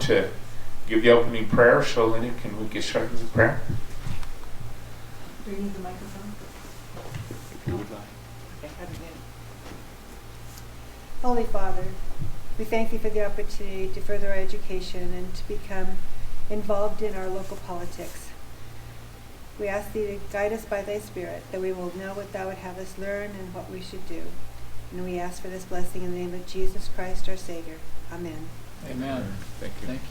to give the opening prayer. So, Linda, can we get started with prayer? Do you need the microphone? If you would like. Holy Father, we thank you for the opportunity to further our education and to become involved in our local politics. We ask thee to guide us by thy Spirit, that we will know what thou would have us learn and what we should do. And we ask for this blessing in the name of Jesus Christ, our Savior. Amen. Amen. Thank you. Thank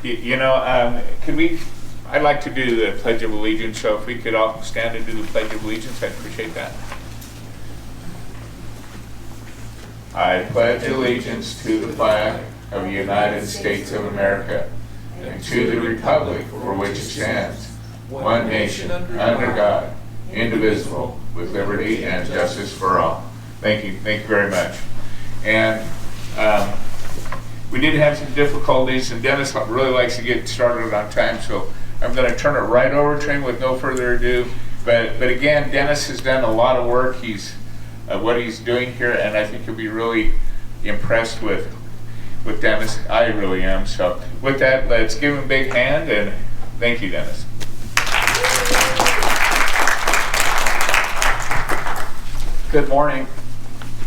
you. You know, could we? I'd like to do the Pledge of Allegiance, so if we could all stand and do the Pledge of Allegiance, I'd appreciate that. I pledge allegiance to the flag of the United States of America and to the republic for which it stands, one nation, under God, indivisible, with liberty and justice for all. Thank you very much. And we did have some difficulties, and Dennis really likes to get started on time, so I'm going to turn it right over to him with no further ado. But again, Dennis has done a lot of work. He's what he's doing here, and I think you'll be really impressed with Dennis. I really am. So with that, let's give him a big hand, and thank you, Dennis. Good morning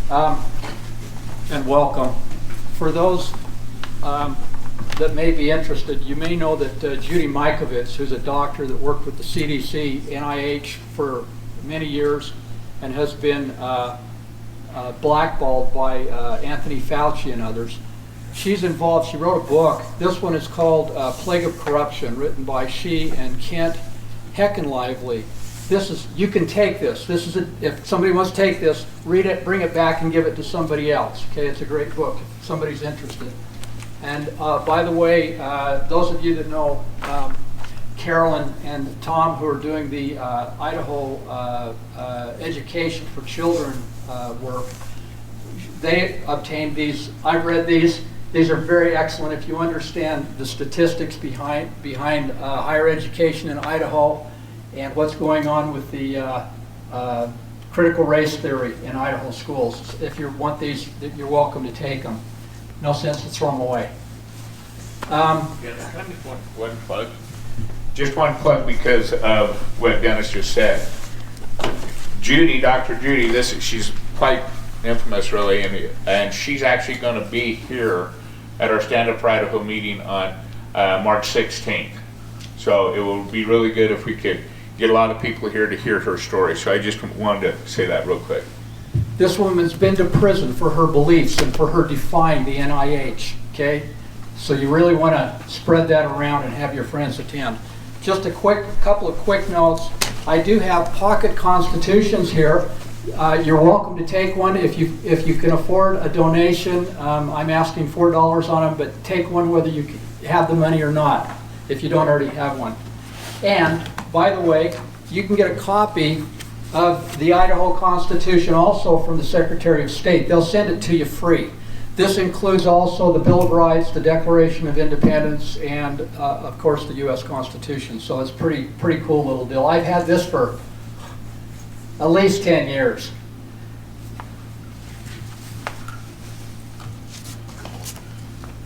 and welcome. For those that may be interested, you may know that Judy Mikovits, who's a doctor that worked with the CDC, NIH for many years, and has been blackballed by Anthony Fauci and others. She's involved. She wrote a book. This one is called Plague of Corruption, written by she and Kent Heckenlively. This is, you can take this. This is if somebody wants to take this, read it, bring it back, and give it to somebody else. Okay, it's a great book if somebody's interested. And by the way, those of you that know Carolyn and Tom, who are doing the Idaho Education for Children work, they obtained these. I've read these. These are very excellent if you understand the statistics behind higher education in Idaho and what's going on with the critical race theory in Idaho schools. If you want these, you're welcome to take them. No sense to throw them away. One plug. Just one plug because of what Dennis just said. Judy, Dr. Judy, she's quite infamous really, and she's actually going to be here at our Stand Up for Idaho meeting on March 16th. So it will be really good if we could get a lot of people here to hear her story. So I just wanted to say that real quick. This woman's been to prison for her beliefs and for her defying the NIH, okay? So you really want to spread that around and have your friends attend. Just a couple of quick notes. I do have pocket constitutions here. You're welcome to take one if you can afford a donation. I'm asking $4 on them, but take one whether you have the money or not, if you don't already have one. And by the way, you can get a copy of the Idaho Constitution also from the Secretary of State. They'll send it to you free. This includes also the Bill of Rights, the Declaration of Independence, and of course the U.S. Constitution. So it's pretty cool little deal. I've had this for at least 10 years.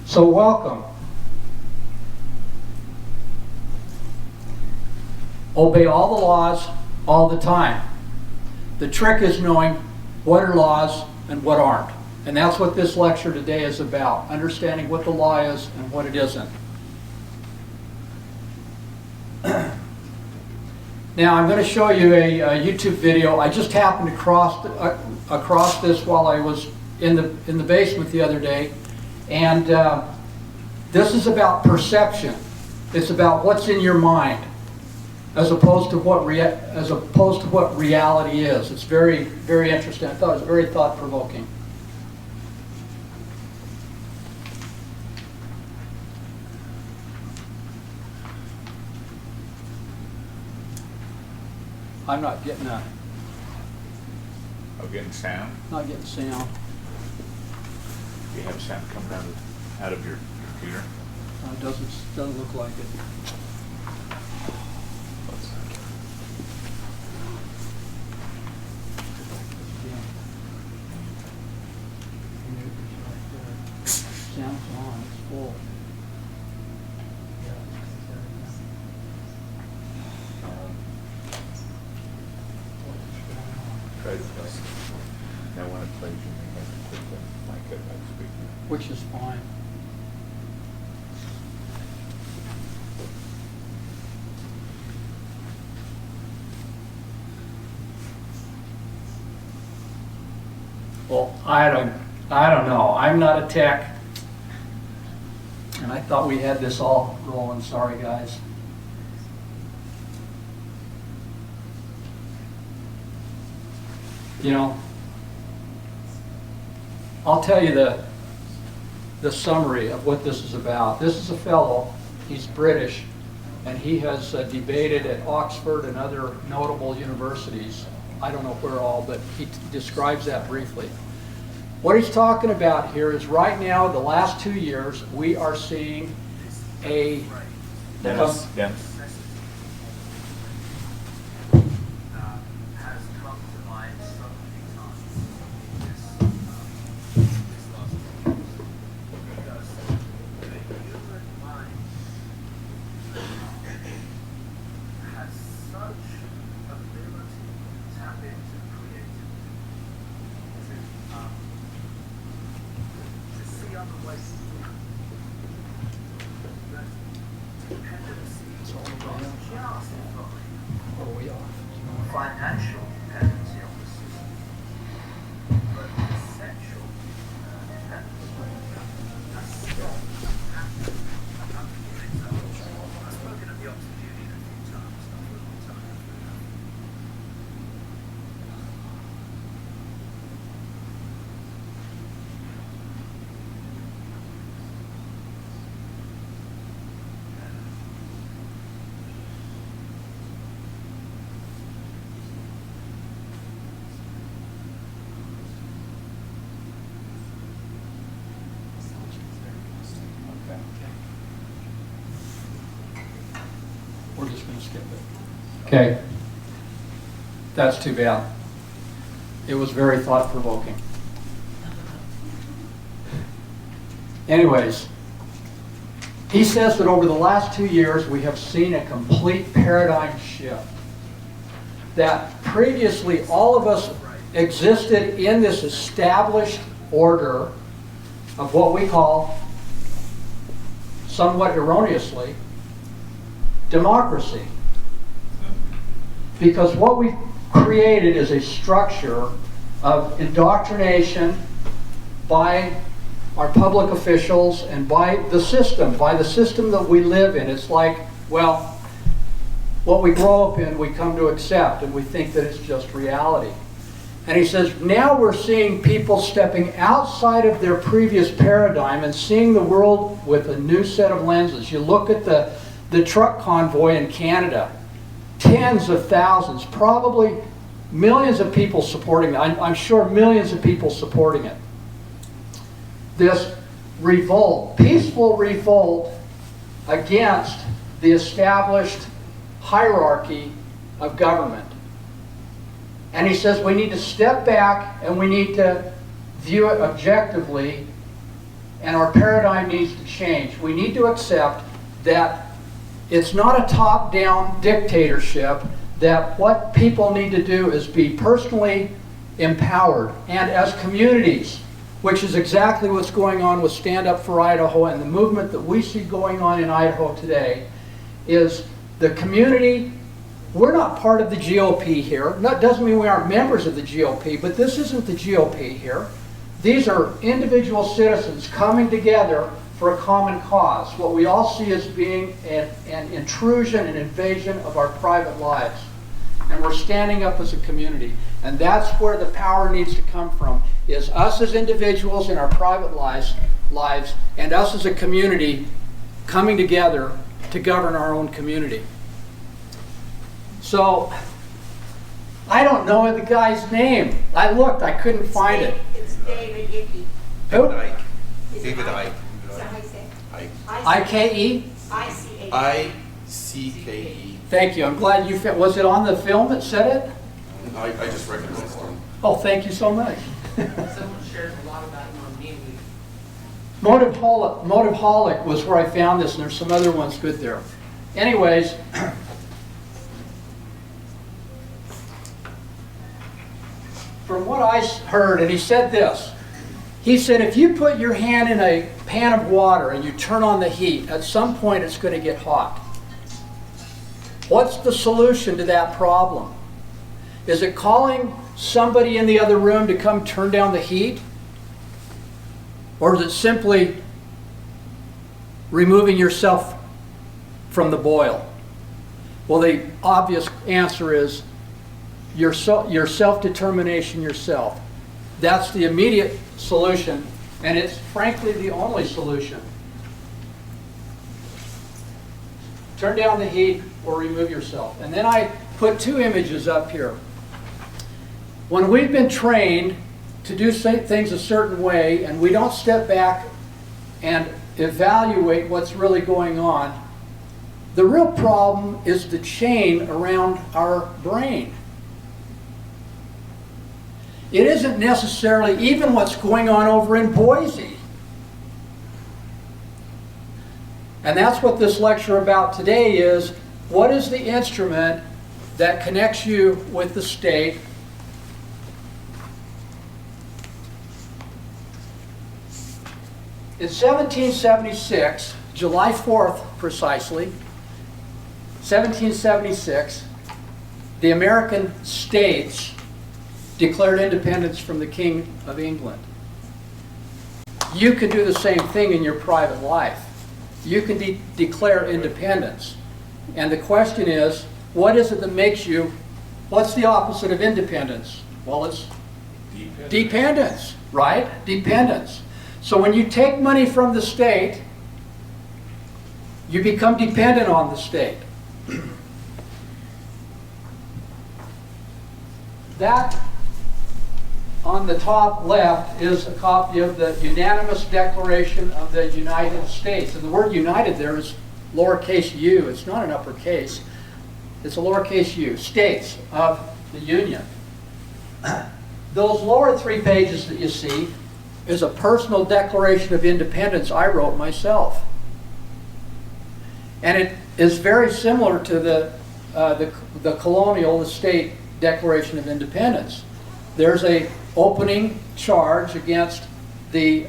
So welcome. Obey all the laws all the time. The trick is knowing what are laws and what aren't. And that's what this lecture today is about, understanding what the law is and what it isn't. Now I'm going to show you a YouTube video. I just happened across this while I was in the basement the other day, and this is about perception. It's about what's in your mind, as opposed to what reality is. It's very, very interesting. I thought it was very thought-provoking. I'm not getting a. Oh, getting sound? Not getting sound. You have sound coming out of your computer? It doesn't look like it. Sounds on. on, it's full. Now when it plays, you may have to put the mic at that speaker. Which is fine. Well, I don't know. I'm not a tech. And I thought we had this all rolling. Sorry, guys. You know, I'll tell you the summary of what this is about. This is a fellow, he's British, and he has debated at Oxford and other notable universities. I don't know where all, but he describes that briefly. What he's talking about here is right now, the last 2 years, we are seeing a... Dennis. Has come to mind so many times because the human mind has such ability to tap into creativity, to see other ways to look. That dependency is not just Where are we off? financial dependency on the system, but essential dependency. That's strong. I've spoken of the Oxford Union a few times, not for a long time. We're just going to skip it. Okay. That's too bad. It was very thought-provoking. Anyways, he says that over the last 2 years we have seen a complete paradigm shift. That previously all of us existed in this established order of what we call, somewhat erroneously, democracy. Because what we've created is a structure of indoctrination by our public officials and by the system that we live in. It's like, well, what we grow up in we come to accept, and we think that it's just reality. And he says, now we're seeing people stepping outside of their previous paradigm and seeing the world with a new set of lenses. You look at the truck convoy in Canada, tens of thousands, probably millions of people supporting it. I'm sure millions of people supporting it. This revolt, peaceful revolt against the established hierarchy of government. And he says we need to step back and we need to view it objectively, and our paradigm needs to change. We need to accept that it's not a top-down dictatorship, that what people need to do is be personally empowered. And as communities, which is exactly what's going on with Stand Up for Idaho, and the movement that we see going on in Idaho today, is the community. We're not part of the GOP here. That doesn't mean we aren't members of the GOP, but this isn't the GOP here. These are individual citizens coming together for a common cause. What we all see as being an intrusion, an invasion of our private lives. And we're standing up as a community. And that's where the power needs to come from, is us as individuals in our private lives, and us as a community coming together to govern our own community. So, I don't know the guy's name. I looked, I couldn't find it. It's David Icke. Who? David Icke. Is that how you say it? I-K-E? I-C-A. I-C-K-E. Thank you. I'm glad you fit. Was it on the film that said it? I just recognized him. Oh, thank you so much. Someone shares a lot about him on me. Motiveholic was where I found this, and there's some other ones good there. Anyways, from what I heard, and he said this, he said if you put your hand in a pan of water and you turn on the heat, at some point it's going to get hot. What's the solution to that problem? Is it calling somebody in the other room to come turn down the heat? Or is it simply removing yourself from the boil? Well, the obvious answer is your self-determination yourself. That's the immediate solution, and it's frankly the only solution. Turn down the heat or remove yourself. And then I put two images up here. When we've been trained to do things a certain way and we don't step back and evaluate what's really going on, the real problem is the chain around our brain. It isn't necessarily even what's going on over in Boise. And that's what this lecture about today is. What is the instrument that connects you with the state? In 1776, July 4th precisely, 1776, the American states declared independence from the King of England. You can do the same thing in your private life. You can declare independence. And the question is, what is it that makes you, what's the opposite of independence? Well, it's dependence, right? Dependence. So when you take money from the state, you become dependent on the state. That on the top left is a copy of the unanimous Declaration of the United States. And the word united there is lowercase u. It's not an uppercase. It's a lowercase u. States of the Union. Those lower three pages that you see is a personal declaration of independence I wrote myself. And it is very similar to the colonial, the state Declaration of Independence. There's a opening charge against the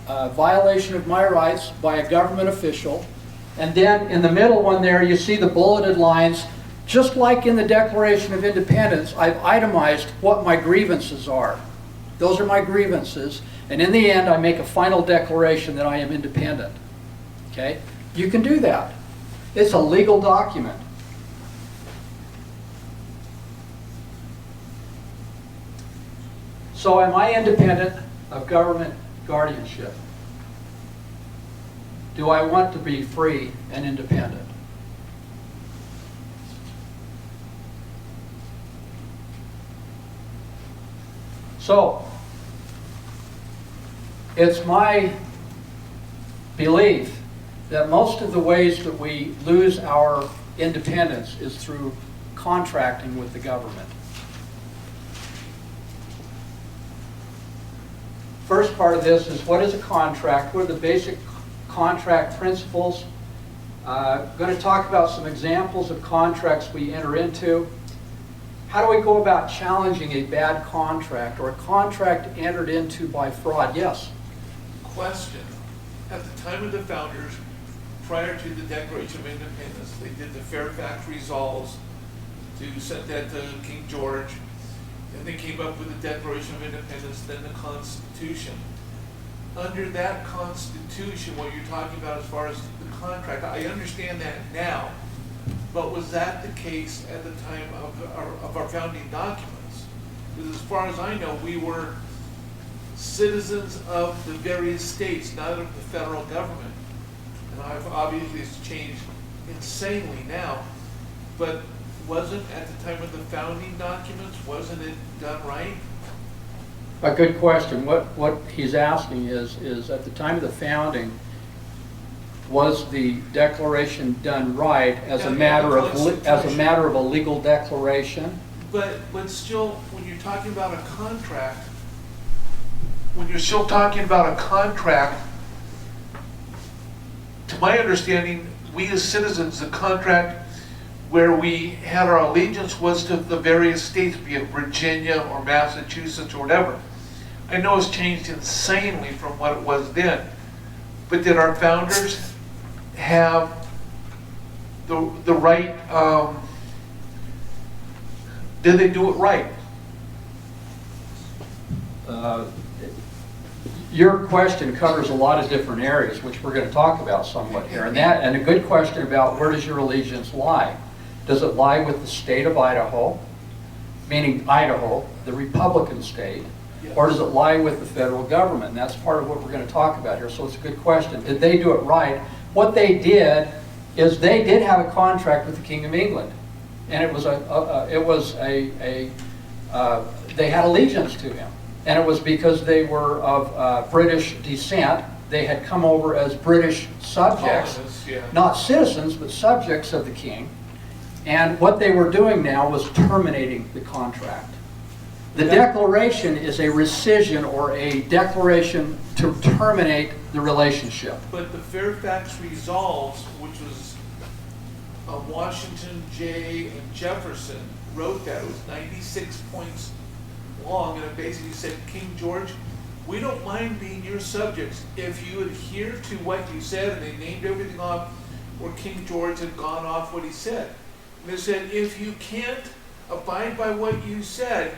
violation of my rights by a government official. And then in the middle one there, you see the bulleted lines. Just like in the Declaration of Independence, I've itemized what my grievances are. Those are my grievances. And in the end, I make a final declaration that I am independent. Okay? You can do that. It's a legal document. So am I independent of government guardianship? Do I want to be free and independent? So, it's my belief that most of the ways that we lose our independence is through contracting with the government. First part of this is, what is a contract? What are the basic contract principles? Going to talk about some examples of contracts we enter into. How do we go about challenging a bad contract or a contract entered into by fraud? Yes? Question. At the time of the founders, prior to the Declaration of Independence, they did the Fairfax Resolves to send that to King George. Then they came up with the Declaration of Independence, then the Constitution. Under that Constitution, what you're talking about as far as the contract, I understand that now, but was that the case at the time of our founding documents? Because as far as I know, we were citizens of the various states, not of the federal government. And obviously it's changed insanely now, but wasn't at the time of the founding documents, wasn't it done right? A good question. What he's asking is at the time of the founding, was the declaration done right as a matter of a legal declaration? But still, when you're talking about a contract, when you're still talking about a contract, to my understanding, we as citizens, the contract where we had our allegiance was to the various states, be it Virginia or Massachusetts or whatever. I know it's changed insanely from what it was then, but did our founders have the right, did they do it right? Your question covers a lot of different areas, which we're going to talk about somewhat here. And a good question about where does your allegiance lie? Does it lie with the state of Idaho, meaning Idaho, the Republican state, or does it lie with the federal government? And that's part of what we're going to talk about here, so it's a good question. Did they do it right? What they did is they did have a contract with the King of England, and it was they had allegiance to him. And it was because they were of British descent. They had come over as British subjects, Colonists, yeah. not citizens, but subjects of the king. And what they were doing now was terminating the contract. The declaration is a rescission or a declaration to terminate the relationship. But the Fairfax Resolves, which was Washington, Jay, and Jefferson wrote that. It was 96 points long, and it basically said, King George, we don't mind being your subjects if you adhere to what you said, and they named everything off where King George had gone off what he said. And they said, if you can't abide by what you said,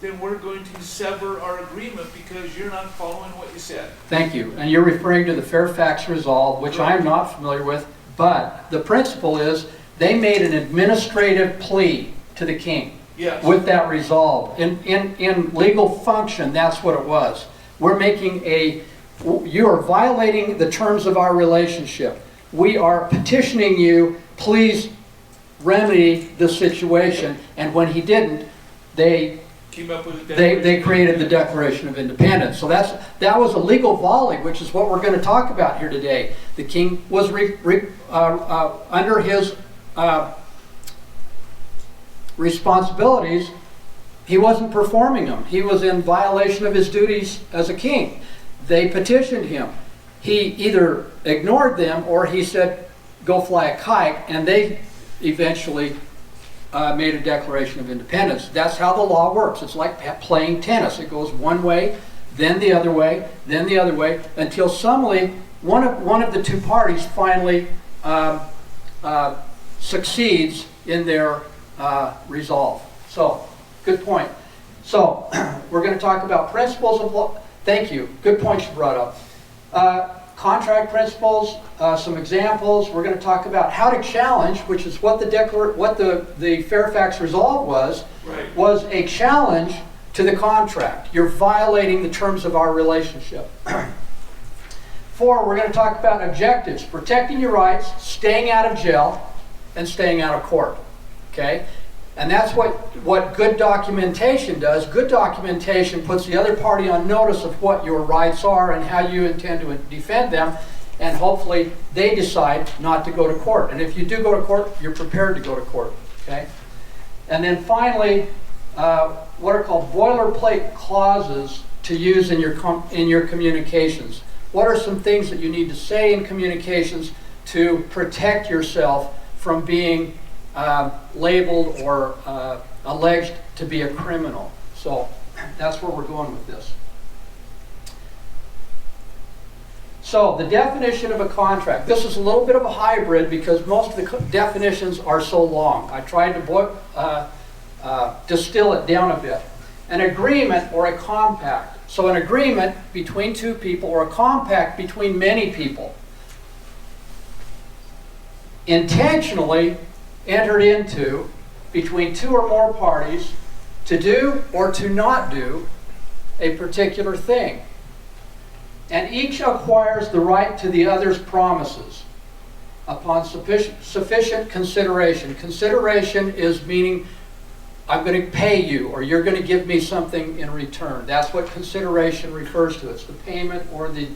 then we're going to sever our agreement because you're not following what you said. Thank you. And you're referring to the Fairfax Resolve, which I'm not familiar with, but the principle is they made an administrative plea to the king. Yes. With that resolve. In legal function, that's what it was. We're making you are violating the terms of our relationship. We are petitioning you, please remedy the situation. And when he didn't, they Came up with a they created the Declaration of Independence. So that was a legal volley, which is what we're going to talk about here today. The king was under his responsibilities, he wasn't performing them. He was in violation of his duties as a king. They petitioned him. He either ignored them or he said, go fly a kite, and they eventually made a Declaration of Independence. That's how the law works. It's like playing tennis. It goes one way, then the other way, then the other way, until suddenly one of the two parties finally succeeds in their resolve. So, good point. So, we're going to talk about principles of law. Thank you. Good points you brought up. Contract principles, some examples. We're going to talk about how to challenge, which is what the Fairfax Resolve was. Right. Was a challenge to the contract. You're violating the terms of our relationship. 4, we're going to talk about objectives: protecting your rights, staying out of jail, and staying out of court. Okay? And that's what good documentation does. Good documentation puts the other party on notice of what your rights are and how you intend to defend them, and hopefully they decide not to go to court. And if you do go to court, you're prepared to go to court. Okay? And then finally, what are called boilerplate clauses to use in your communications. What are some things that you need to say in communications to protect yourself from being labeled or alleged to be a criminal? So that's where we're going with this. So the definition of a contract. This is a little bit of a hybrid because most of the definitions are so long. I tried to distill it down a bit. An agreement or a compact. So an agreement between two people or a compact between many people, intentionally entered into between two or more parties to do or to not do a particular thing. And each acquires the right to the other's promises upon sufficient consideration. Consideration is meaning I'm going to pay you or you're going to give me something in return. That's what consideration refers to. It's the payment or the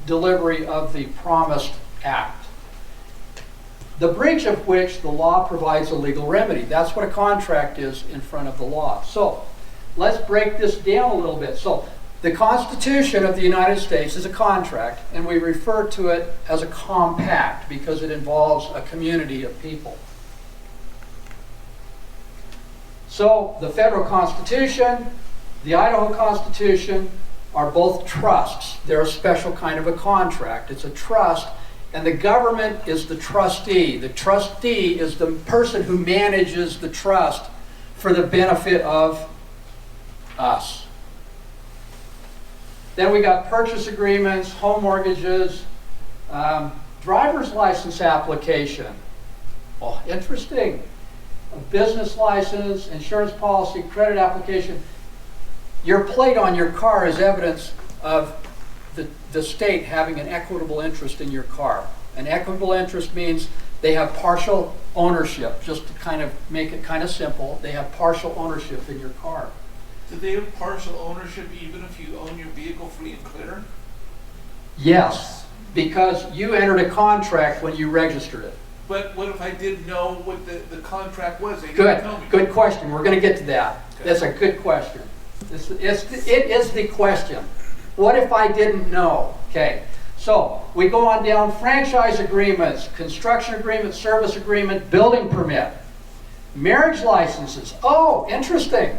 delivery of the promised act, the breach of which the law provides a legal remedy. That's what a contract is in front of the law. So let's break this down a little bit. So The Constitution of the United States is a contract, and we refer to it as a compact because it involves a community of people. So the federal Constitution, the Idaho Constitution are both trusts. They're a special kind of a contract. It's a trust, and the government is the trustee. The trustee is the person who manages the trust for the benefit of us. Then we got purchase agreements, home mortgages, driver's license application. Oh, interesting. A business license, insurance policy, credit application. Your plate on your car is evidence of the state having an equitable interest in your car. An equitable interest means they have partial ownership. Just to kind of make it kind of simple, they have partial ownership in your car. Do they have partial ownership even if you own your vehicle free and clear? Yes, because you entered a contract when you registered it. But what if I didn't know what the contract was? They didn't tell me. Good question. We're going to get to that. Okay. That's a good question. It is the question. What if I didn't know? Okay, so we go on down: franchise agreements, construction agreement, service agreement, building permit, marriage licenses. Oh, interesting.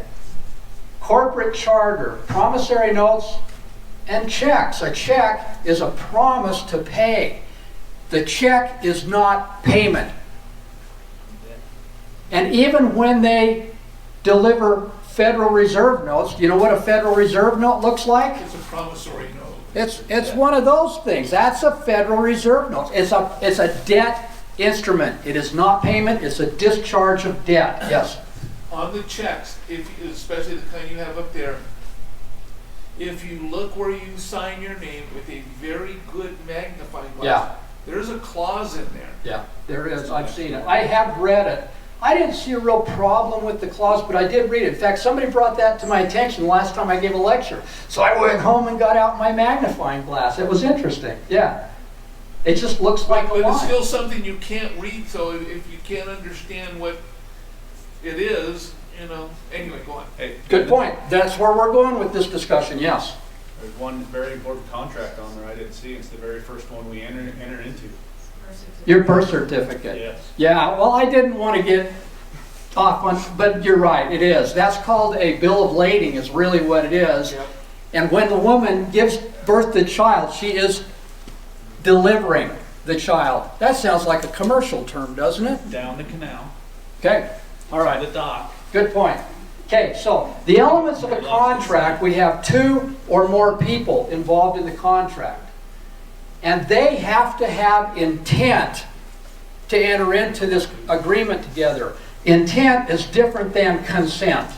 Corporate charter, promissory notes, and checks. A check is a promise to pay. The check is not payment. And even when they deliver Federal Reserve notes, do you know what a Federal Reserve note looks like? It's a promissory note. It's one of those things. That's a Federal Reserve note. It's a debt instrument. It is not payment. It's a discharge of debt. Yes. On the checks, especially the kind you have up there, if you look where you sign your name with a very good magnifying glass, Yeah. there's a clause in there. Yeah, there is. I've seen it. I have read it. I didn't see a real problem with the clause, but I did read it. In fact, somebody brought that to my attention last time I gave a lecture. So I went home and got out my magnifying glass. It was interesting. Yeah. It just looks like a But it's line. still something you can't read, so if you can't understand what it is, anyway, go on. Hey, Good point. That's where we're going with this discussion, yes. There's one very important contract on there I didn't see. It's the very first one we entered into. Your birth certificate. Yes. Yeah, well, I didn't want to get off on, but you're right, it is. That's called a bill of lading is really what it is. Yep. And when the woman gives birth to the child, she is delivering the child. That sounds like a commercial term, doesn't it? Down the canal. Okay, all To right. the dock. Good point. Okay, so the elements of a contract, we have two or more people involved in the contract. And they have to have intent to enter into this agreement together. Intent is different than consent.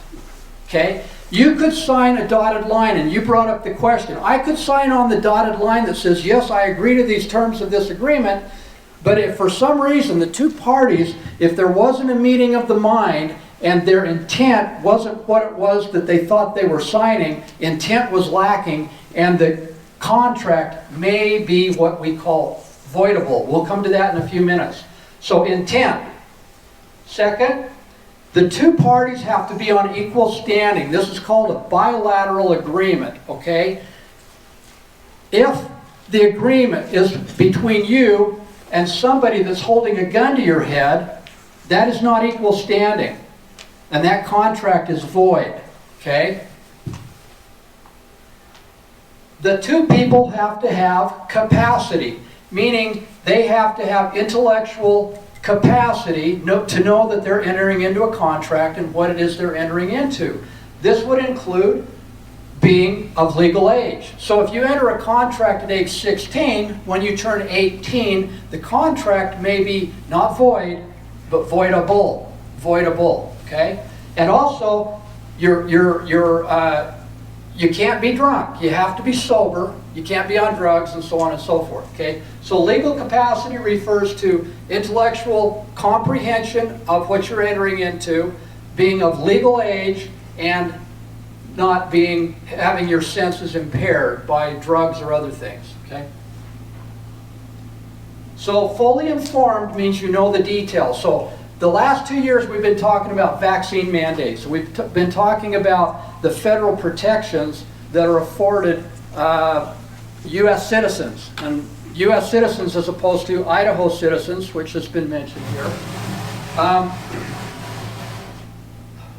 Okay? You could sign a dotted line, and you brought up the question. I could sign on the dotted line that says, yes, I agree to these terms of this agreement, but if for some reason the two parties, if there wasn't a meeting of the mind and their intent wasn't what it was that they thought they were signing, intent was lacking, and the contract may be what we call voidable. We'll come to that in a few minutes. So intent. Second, the two parties have to be on equal standing. This is called a bilateral agreement, okay? If the agreement is between you and somebody that's holding a gun to your head, that is not equal standing. And that contract is void, okay? The two people have to have capacity, meaning they have to have intellectual capacity to know that they're entering into a contract and what it is they're entering into. This would include being of legal age. So if you enter a contract at age 16, when you turn 18, the contract may be not void, but voidable. Voidable, okay? And also, you can't be drunk. You have to be sober. You can't be on drugs and so on and so forth, okay? So legal capacity refers to intellectual comprehension of what you're entering into, being of legal age, and not having your senses impaired by drugs or other things, okay? So fully informed means you know the details. So the last 2 years we've been talking about vaccine mandates. We've been talking about the federal protections that are afforded U.S. citizens, and U.S. citizens as opposed to Idaho citizens, which has been mentioned here.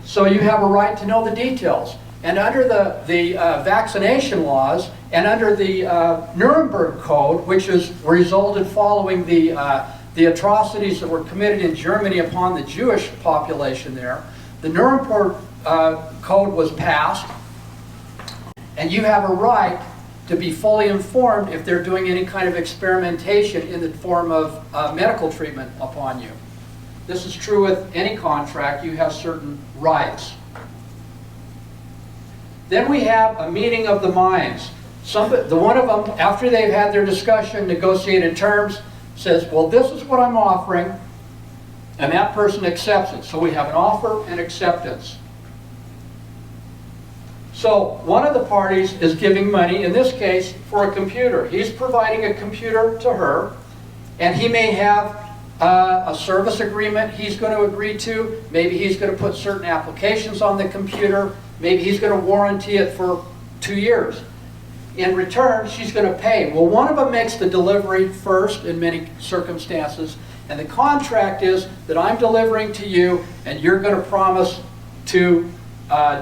So you have a right to know the details. And under the vaccination laws and under the Nuremberg Code, which is resulted following the atrocities that were committed in Germany upon the Jewish population there, the Nuremberg Code was passed, and you have a right to be fully informed if they're doing any kind of experimentation in the form of medical treatment upon you. This is true with any contract. You have certain rights. Then we have a meeting of the minds. The one of them, after they've had their discussion, negotiated terms, says, well, this is what I'm offering, and that person accepts it. So we have an offer and acceptance. So one of the parties is giving money, in this case, for a computer. He's providing a computer to her, and he may have a service agreement he's going to agree to. Maybe he's going to put certain applications on the computer. Maybe he's going to warranty it for 2 years. In return, she's going to pay. Well, one of them makes the delivery first in many circumstances, and the contract is that I'm delivering to you, and you're going to promise to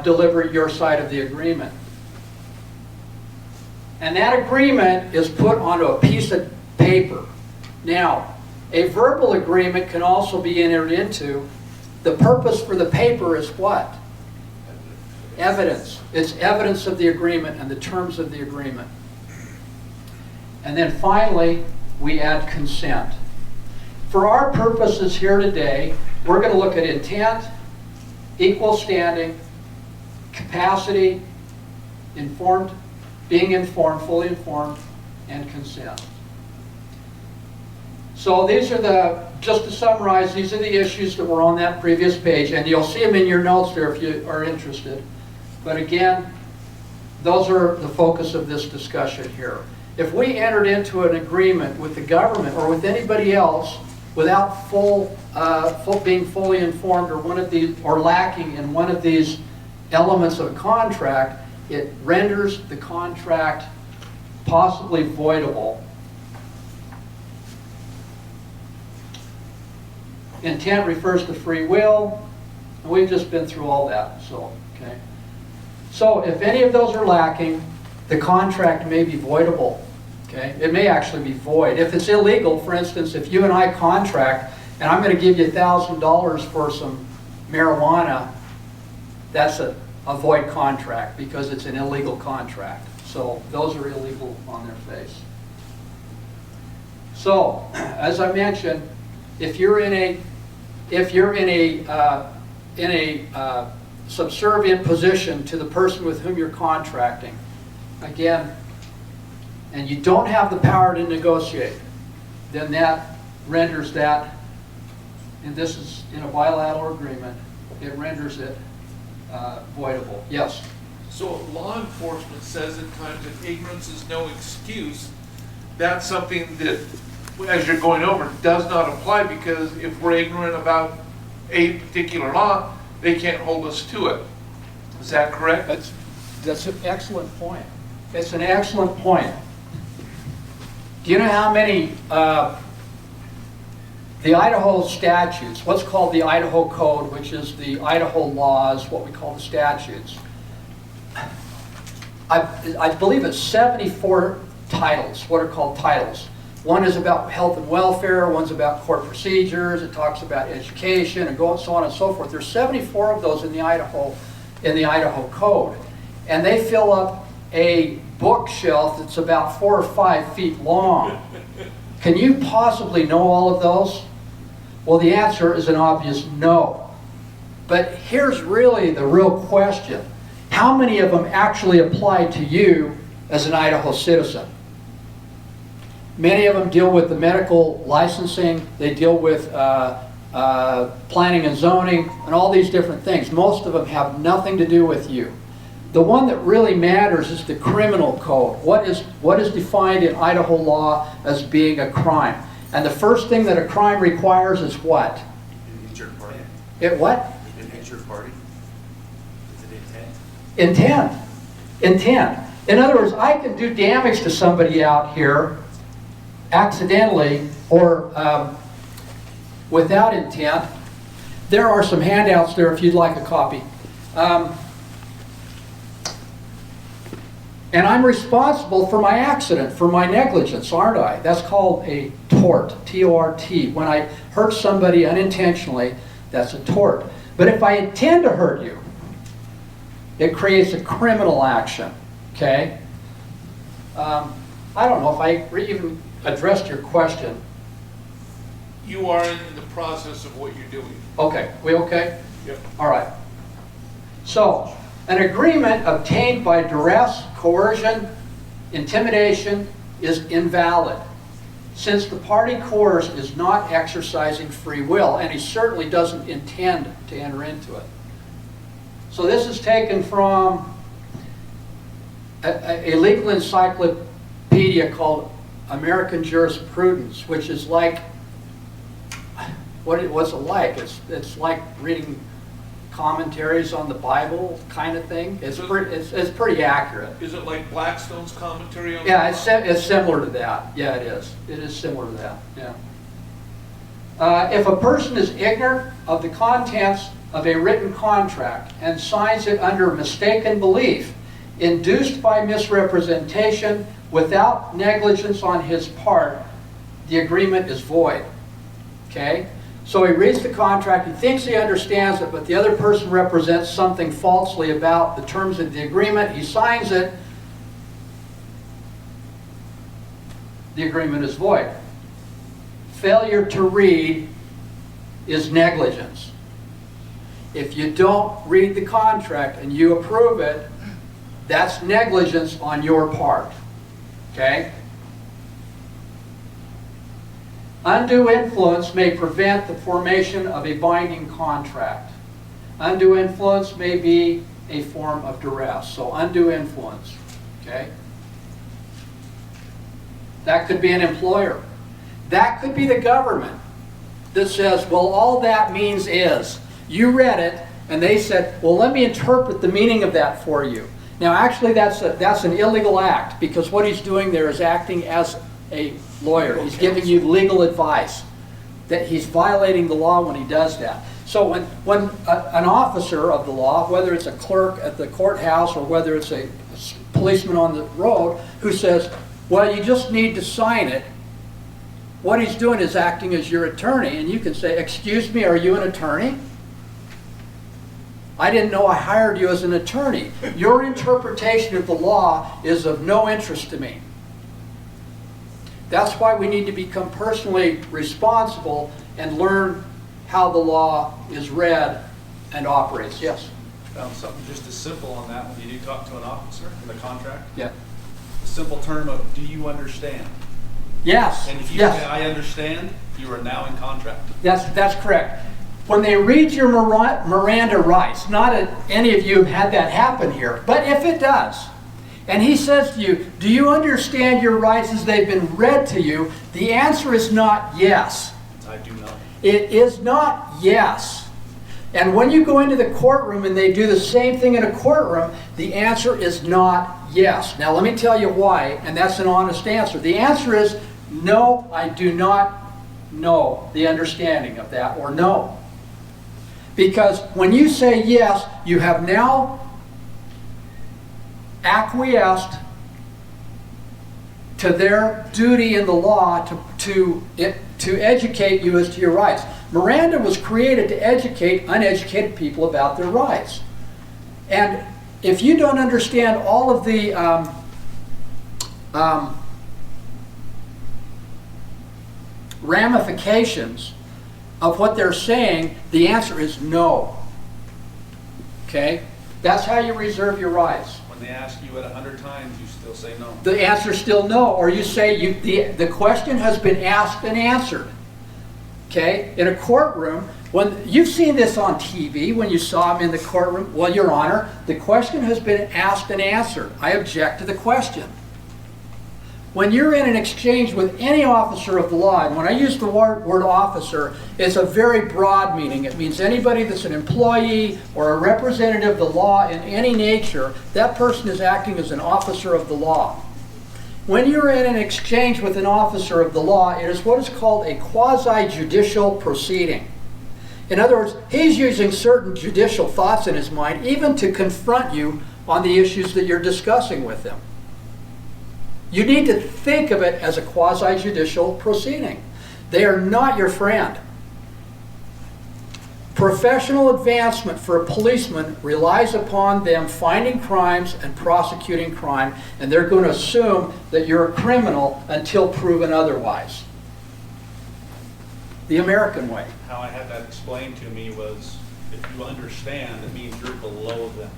deliver your side of the agreement. And that agreement is put onto a piece of paper. Now, a verbal agreement can also be entered into. The purpose for the paper is what? Evidence. It's evidence of the agreement and the terms of the agreement. And then finally, we add consent. For our purposes here today, we're going to look at intent, equal standing, capacity, informed, being informed, fully informed, and consent. So these are just to summarize, these are the issues that were on that previous page, and you'll see them in your notes there if you are interested. But again, those are the focus of this discussion here. If we entered into an agreement with the government or with anybody else without being fully informed or lacking in one of these elements of a contract, it renders the contract possibly voidable. Intent refers to free will, and we've just been through all that. Okay. So if any of those are lacking, the contract may be voidable. Okay? It may actually be void. If it's illegal, for instance, if you and I contract, and I'm going to give you $1,000 for some marijuana, that's a void contract because it's an illegal contract. So those are illegal on their face. So, as I mentioned, if you're in a subservient position to the person with whom you're contracting, again, and you don't have the power to negotiate, then that renders that, and this is in a bilateral agreement, it renders it voidable. Yes? So law enforcement says at times that ignorance is no excuse. That's something that, as you're going over, does not apply, because if we're ignorant about a particular law, they can't hold us to it. Is that correct? That's an excellent point. It's an excellent point. Do you know how many, the Idaho statutes, what's called the Idaho Code, which is the Idaho laws, what we call the statutes, I believe it's 74 titles, what are called titles. One is about health and welfare, one's about court procedures, it talks about education, and so on and so forth. There's 74 of those in the Idaho Code. And they fill up a bookshelf that's about 4 or 5 feet long. Can you possibly know all of those? Well, the answer is an obvious no. But here's really the real question. How many of them actually apply to you as an Idaho citizen? Many of them deal with the medical licensing, they deal with planning and zoning, and all these different things. Most of them have nothing to do with you. The one that really matters is the criminal code. What is defined in Idaho law as being a crime? And the first thing that a crime requires is what? An injured party. It what? An injured party. Is it intent? Intent. Intent. In other words, I can do damage to somebody out here accidentally or without intent. There are some handouts there if you'd like a copy. And I'm responsible for my accident, for my negligence, aren't I? That's called a tort, T-O-R-T. When I hurt somebody unintentionally, that's a tort. But if I intend to hurt you, it creates a criminal action, okay? I don't know if I even addressed your question. You are in the process of what you're doing. Okay, we okay? Yep. All right. So, an agreement obtained by duress, coercion, intimidation is invalid, since the party coerced is not exercising free will, and he certainly doesn't intend to enter into it. So this is taken from a legal encyclopedia called American Jurisprudence, which is like, what's it like? It's like reading commentaries on the Bible kind of thing. It's pretty accurate. Is it like Blackstone's commentary on? Yeah, it's similar to that. Yeah, it is. It is similar to that. Yeah. If a person is ignorant of the contents of a written contract and signs it under mistaken belief, induced by misrepresentation, without negligence on his part, the agreement is void. Okay? So he reads the contract, he thinks he understands it, but the other person represents something falsely about the terms of the agreement. He signs it. The agreement is void. Failure to read is negligence. If you don't read the contract and you approve it, that's negligence on your part. Okay? Undue influence may prevent the formation of a binding contract. Undue influence may be a form of duress. So undue influence. Okay? That could be an employer. That could be the government that says, well, all that means is, you read it, and they said, well, let me interpret the meaning of that for you. Now, actually, that's an illegal act, because what he's doing there is acting as a lawyer. He's giving you legal advice. That he's violating the law when he does that. So when an officer of the law, whether it's a clerk at the courthouse or whether it's a policeman on the road, who says, well, you just need to sign it, what he's doing is acting as your attorney. And you can say, excuse me, are you an attorney? I didn't know I hired you as an attorney. Your interpretation of the law is of no interest to me. That's why we need to become personally responsible and learn how the law is read and operates. Yes? Found something just as simple on that when you do talk to an officer in the contract. Yeah. The simple term of, do you understand? Yes. And if you yes. say, I understand, you are now in contract. That's correct. When they read your Miranda rights, not that any of you have had that happen here, but if it does, and he says to you, do you understand your rights as they've been read to you? The answer is not yes. I do not. It is not yes. And when you go into the courtroom and they do the same thing in a courtroom, the answer is not yes. Now let me tell you why, and that's an honest answer. The answer is no, I do not know the understanding of that, or no. Because when you say yes, you have now acquiesced to their duty in the law to educate you as to your rights. Miranda was created to educate uneducated people about their rights. And if you don't understand all of the ramifications of what they're saying, the answer is no. Okay? That's how you reserve your rights. When they ask you it 100 times, you still say no. The answer is still no. Or you say the question has been asked and answered. Okay? In a courtroom, when you've seen this on TV, when you saw him in the courtroom, well, Your Honor, the question has been asked and answered. I object to the question. When you're in an exchange with any officer of the law, and when I use the word officer, it's a very broad meaning. It means anybody that's an employee or a representative of the law in any nature, that person is acting as an officer of the law. When you're in an exchange with an officer of the law, it is what is called a quasi-judicial proceeding. In other words, he's using certain judicial thoughts in his mind even to confront you on the issues that you're discussing with him. You need to think of it as a quasi-judicial proceeding. They are not your friend. Professional advancement for a policeman relies upon them finding crimes and prosecuting crime, and they're going to assume that you're a criminal until proven otherwise. The American way. How I had that explained to me was, if you understand, it means you're below them.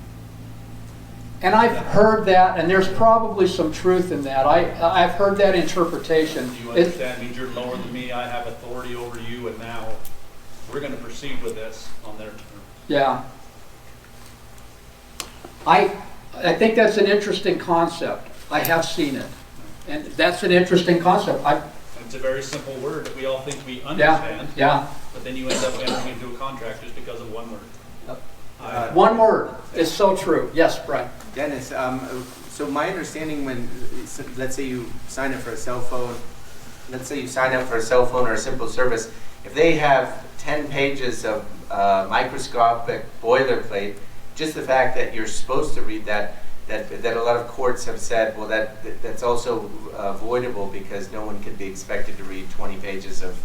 And I've heard that, and there's probably some truth in that. I've heard that interpretation. You understand, means you're lower than me, I have authority over you, and now we're going to proceed with this on their terms. Yeah. I think that's an interesting concept. I have seen it. And that's an interesting concept. It's a very simple word that we all think we understand. Yeah. But then you end up entering into a contract just because of one word. One word is so true. Yes, Brian. Dennis, so my understanding when, let's say you sign up for a cell phone, or a simple service, if they have 10 pages of microscopic boilerplate, just the fact that you're supposed to read that a lot of courts have said, well, that's also avoidable because no one can be expected to read 20 pages of.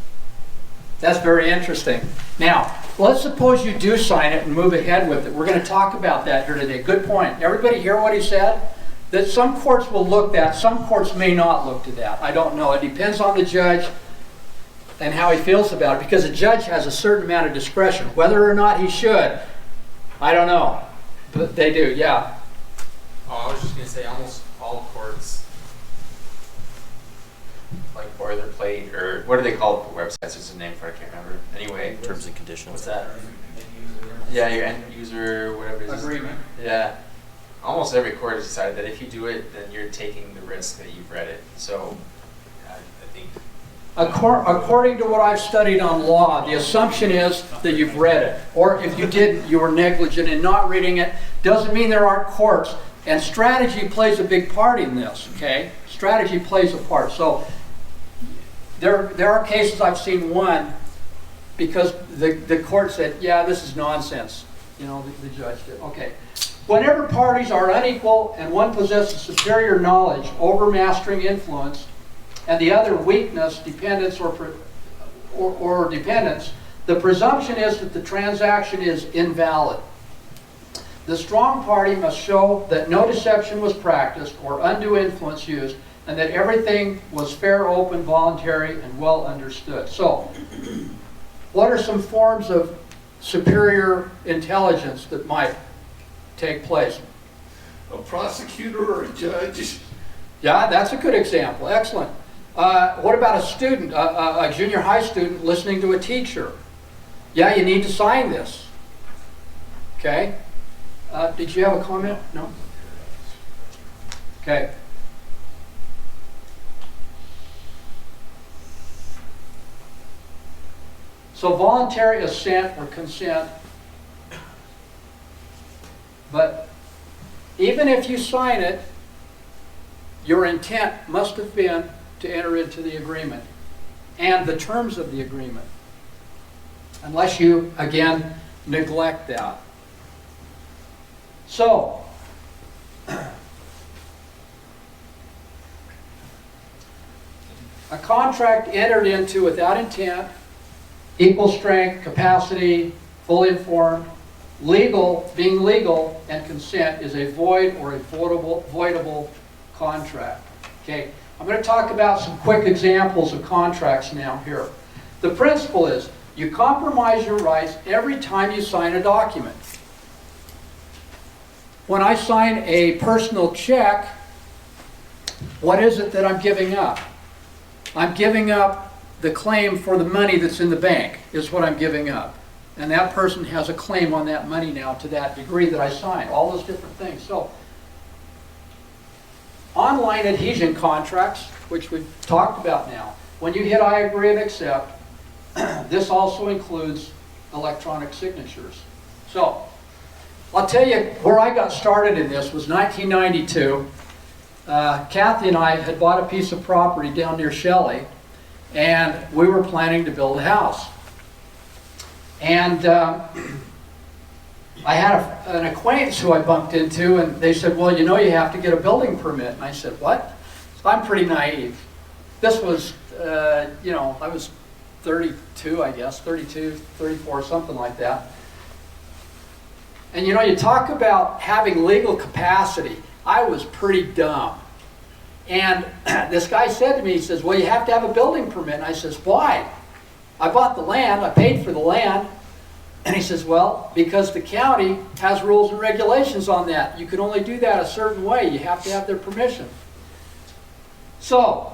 That's very interesting. Now, let's suppose you do sign it and move ahead with it. We're going to talk about that here today. Good point. Everybody hear what he said? That some courts will look at, some courts may not look to that. I don't know. It depends on the judge and how he feels about it, because a judge has a certain amount of discretion. Whether or not he should, I don't know. But they do, yeah. Oh, I was just going to say almost all courts, like Boilerplate, or what do they call it? Websites, there's a name for it, I can't remember. Anyway. Terms and conditions. What's that? Yeah, your end user, whatever it is. Agreement. Yeah. Almost every court has decided that if you do it, then you're taking the risk that you've read it. So, I think. According to what I've studied on law, the assumption is that you've read it. Or if you didn't, you were negligent in not reading it. Doesn't mean there aren't courts. And strategy plays a big part in this, okay? Strategy plays a part. So there are cases I've seen won because the court said, yeah, this is nonsense. You know, the judge did. Okay. Whenever parties are unequal and one possesses superior knowledge over mastering influence and the other weakness, dependence, or dependence, the presumption is that the transaction is invalid. The strong party must show that no deception was practiced or undue influence used, and that everything was fair, open, voluntary, and well understood. So, what are some forms of superior intelligence that might take place? A prosecutor or a judge. Yeah, that's a good example. Excellent. What about a student, a junior high student listening to a teacher? Yeah, you need to sign this. Okay. Did you have a comment? No? Okay. So voluntary assent or consent, but even if you sign it, your intent must have been to enter into the agreement and the terms of the agreement, unless you, again, neglect that. So, a contract entered into without intent, equal strength, capacity, fully informed, legal, being legal, and consent is a void or a voidable contract. Okay, I'm going to talk about some quick examples of contracts now here. The principle is you compromise your rights every time you sign a document. When I sign a personal check, what is it that I'm giving up? I'm giving up the claim for the money that's in the bank, is what I'm giving up. And that person has a claim on that money now to that degree that I signed. All those different things. So, online adhesion contracts, which we've talked about now. When you hit I agree and accept, this also includes electronic signatures. So, I'll tell you where I got started in this was 1992. Kathy and I had bought a piece of property down near Shelley, and we were planning to build a house. And I had an acquaintance who I bumped into, and they said, well, you know, you have to get a building permit. And I said, what? So I'm pretty naive. This was, you know, I was 32, I guess, 32, 34, something like that. And you know, you talk about having legal capacity. I was pretty dumb. And this guy said to me, he says, well, you have to have a building permit. And I says, why? I bought the land, I paid for the land. And he says, well, because the county has rules and regulations on that. You can only do that a certain way. You have to have their permission. So,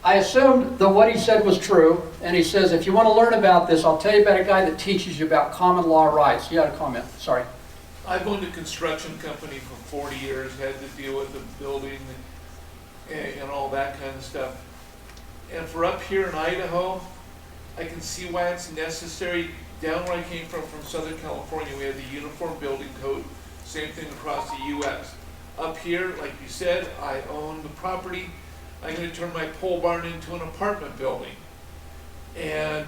I assumed that what he said was true. And he says, if you want to learn about this, I'll tell you about a guy that teaches you about common law rights. You had a comment, sorry. I've owned a construction company for 40 years, had to deal with the building and all that kind of stuff. And for up here in Idaho, I can see why it's necessary. Down where I came from Southern California, we have the Uniform Building Code, same thing across the U.S. Up here, like you said, I own the property. I'm going to turn my pole barn into an apartment building. And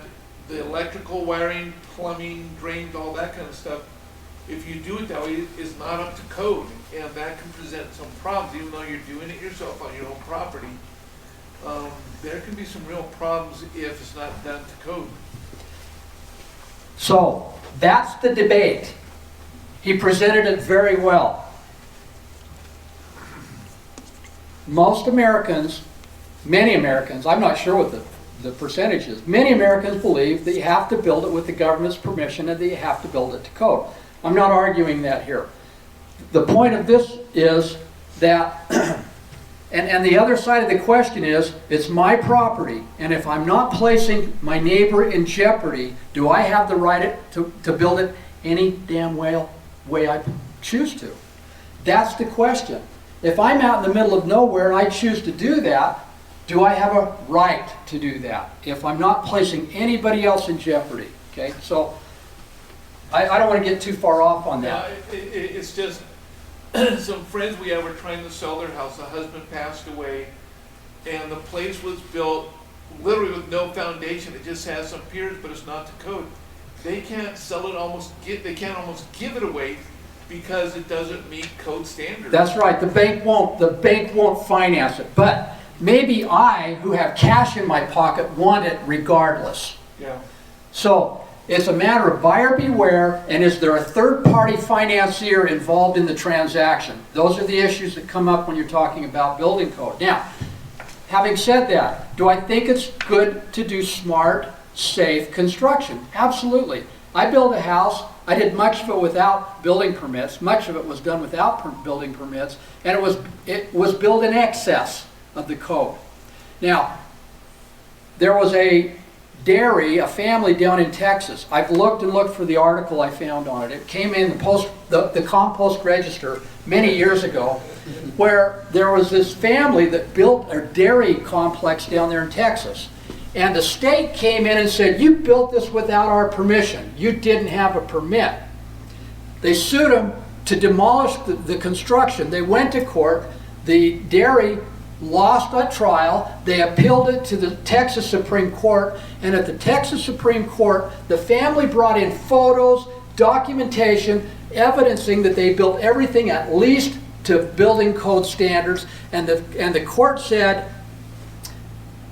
the electrical wiring, plumbing, drains, all that kind of stuff, if you do it that way, is not up to code. And that can present some problems, even though you're doing it yourself on your own property. There can be some real problems if it's not done to code. So, that's the debate. He presented it very well. Most Americans, many Americans, I'm not sure what the percentage is, many Americans believe that you have to build it with the government's permission and that you have to build it to code. I'm not arguing that here. The point of this is that, and the other side of the question is, it's my property, and if I'm not placing my neighbor in jeopardy, do I have the right to build it any damn way I choose to? That's the question. If I'm out in the middle of nowhere and I choose to do that, do I have a right to do that if I'm not placing anybody else in jeopardy? Okay, so I don't want to get too far off on that. It's just some friends we have were trying to sell their house. The husband passed away, and the place was built literally with no foundation. It just has some piers, but it's not to code. They can't sell it. They can't almost give it away because it doesn't meet code standards. That's right. The bank won't finance it. But maybe I, who have cash in my pocket, want it regardless. Yeah. So it's a matter of buyer beware, and is there a third-party financier involved in the transaction? Those are the issues that come up when you're talking about building code. Now, having said that, do I think it's good to do smart, safe construction? Absolutely. I built a house. I did much of it without building permits. Much of it was done without building permits, and it was built in excess of the code. Now, there was a dairy, a family down in Texas. I've looked and looked for the article I found on it. It came in the Compost Register many years ago, where there was this family that built a dairy complex down there in Texas. And the state came in and said, you built this without our permission. You didn't have a permit. They sued them to demolish the construction. They went to court. The dairy lost a trial. They appealed it to the Texas Supreme Court. And at the Texas Supreme Court, the family brought in photos, documentation, evidencing that they built everything at least to building code standards. And the court said,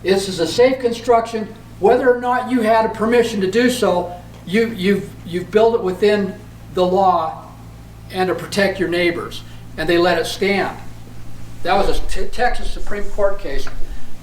this is a safe construction. Whether or not you had a permission to do so, you've built it within the law and to protect your neighbors. And they let it stand. That was a Texas Supreme Court case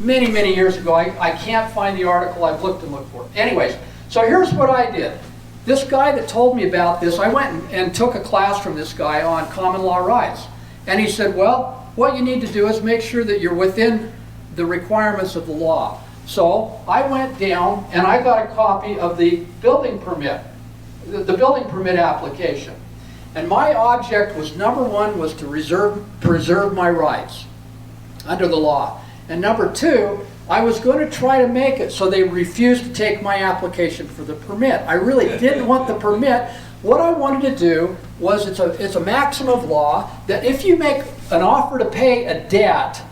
many, many years ago. I can't find the article. I've looked and looked for it. Anyways, so here's what I did. This guy that told me about this, I went and took a class from this guy on common law rights. And he said, well, what you need to do is make sure that you're within the requirements of the law. So I went down and I got a copy of the building permit, the building permit application. And my object was, number one, was to preserve my rights. under the law. And number two, I was going to try to make it so they refused to take my application for the permit. I really didn't want the permit. What I wanted to do was, it's a maxim of law that if you make an offer to pay a debt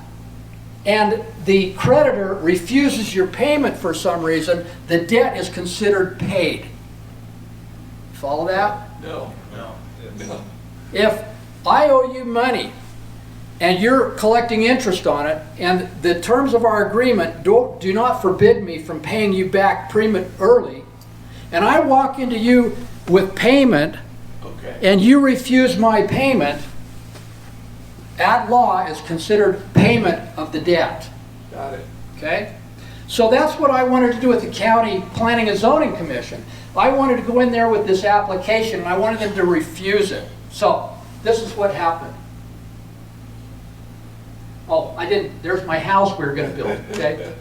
and the creditor refuses your payment for some reason, the debt is considered paid. Follow that? No. No. If I owe you money and you're collecting interest on it, and the terms of our agreement do not forbid me from paying you back early, and I walk into you with payment, Okay. and you refuse my payment, that law is considered payment of the debt. Got it. Okay? So that's what I wanted to do with the County Planning and Zoning Commission. I wanted to go in there with this application, and I wanted them to refuse it. So this is what happened. Oh, I didn't, there's my house we were going to build, okay?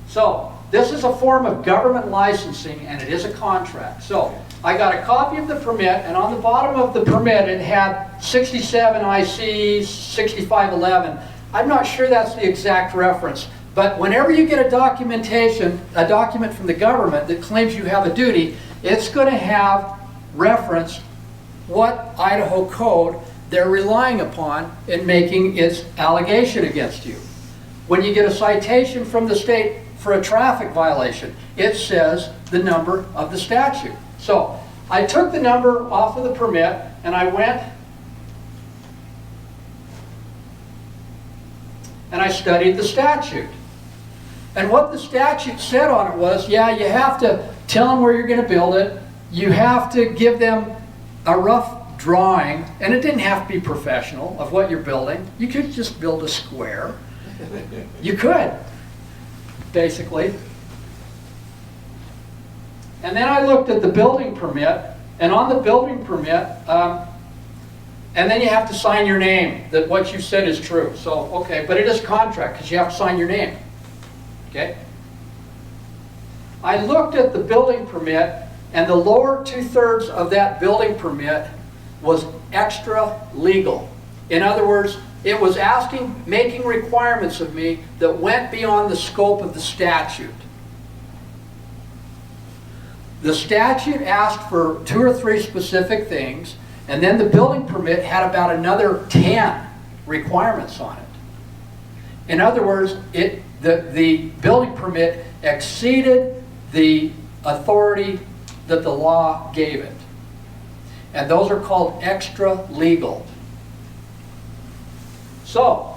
So this is a form of government licensing, and it is a contract. So I got a copy of the permit, and on the bottom of the permit it had 67 IC 6511. I'm not sure that's the exact reference, but whenever you get a document from the government that claims you have a duty, it's going to have reference what Idaho code they're relying upon in making its allegation against you. When you get a citation from the state for a traffic violation, it says the number of the statute. So I took the number off of the permit and I went and I studied the statute. And what the statute said on it was, yeah, you have to tell them where you're going to build it. You have to give them a rough drawing, and it didn't have to be professional, of what you're building. You could just build a square. You could, basically. And then I looked at the building permit, and on the building permit, and then you have to sign your name, that what you said is true. So, okay, but it is a contract, because you have to sign your name. Okay? I looked at the building permit, and the lower 2/3 of that building permit was extra legal. In other words, it was making requirements of me that went beyond the scope of the statute. The statute asked for 2 or 3 specific things, and then the building permit had about another 10 requirements on it. In other words, the building permit exceeded the authority that the law gave it. And those are called extra legal. So,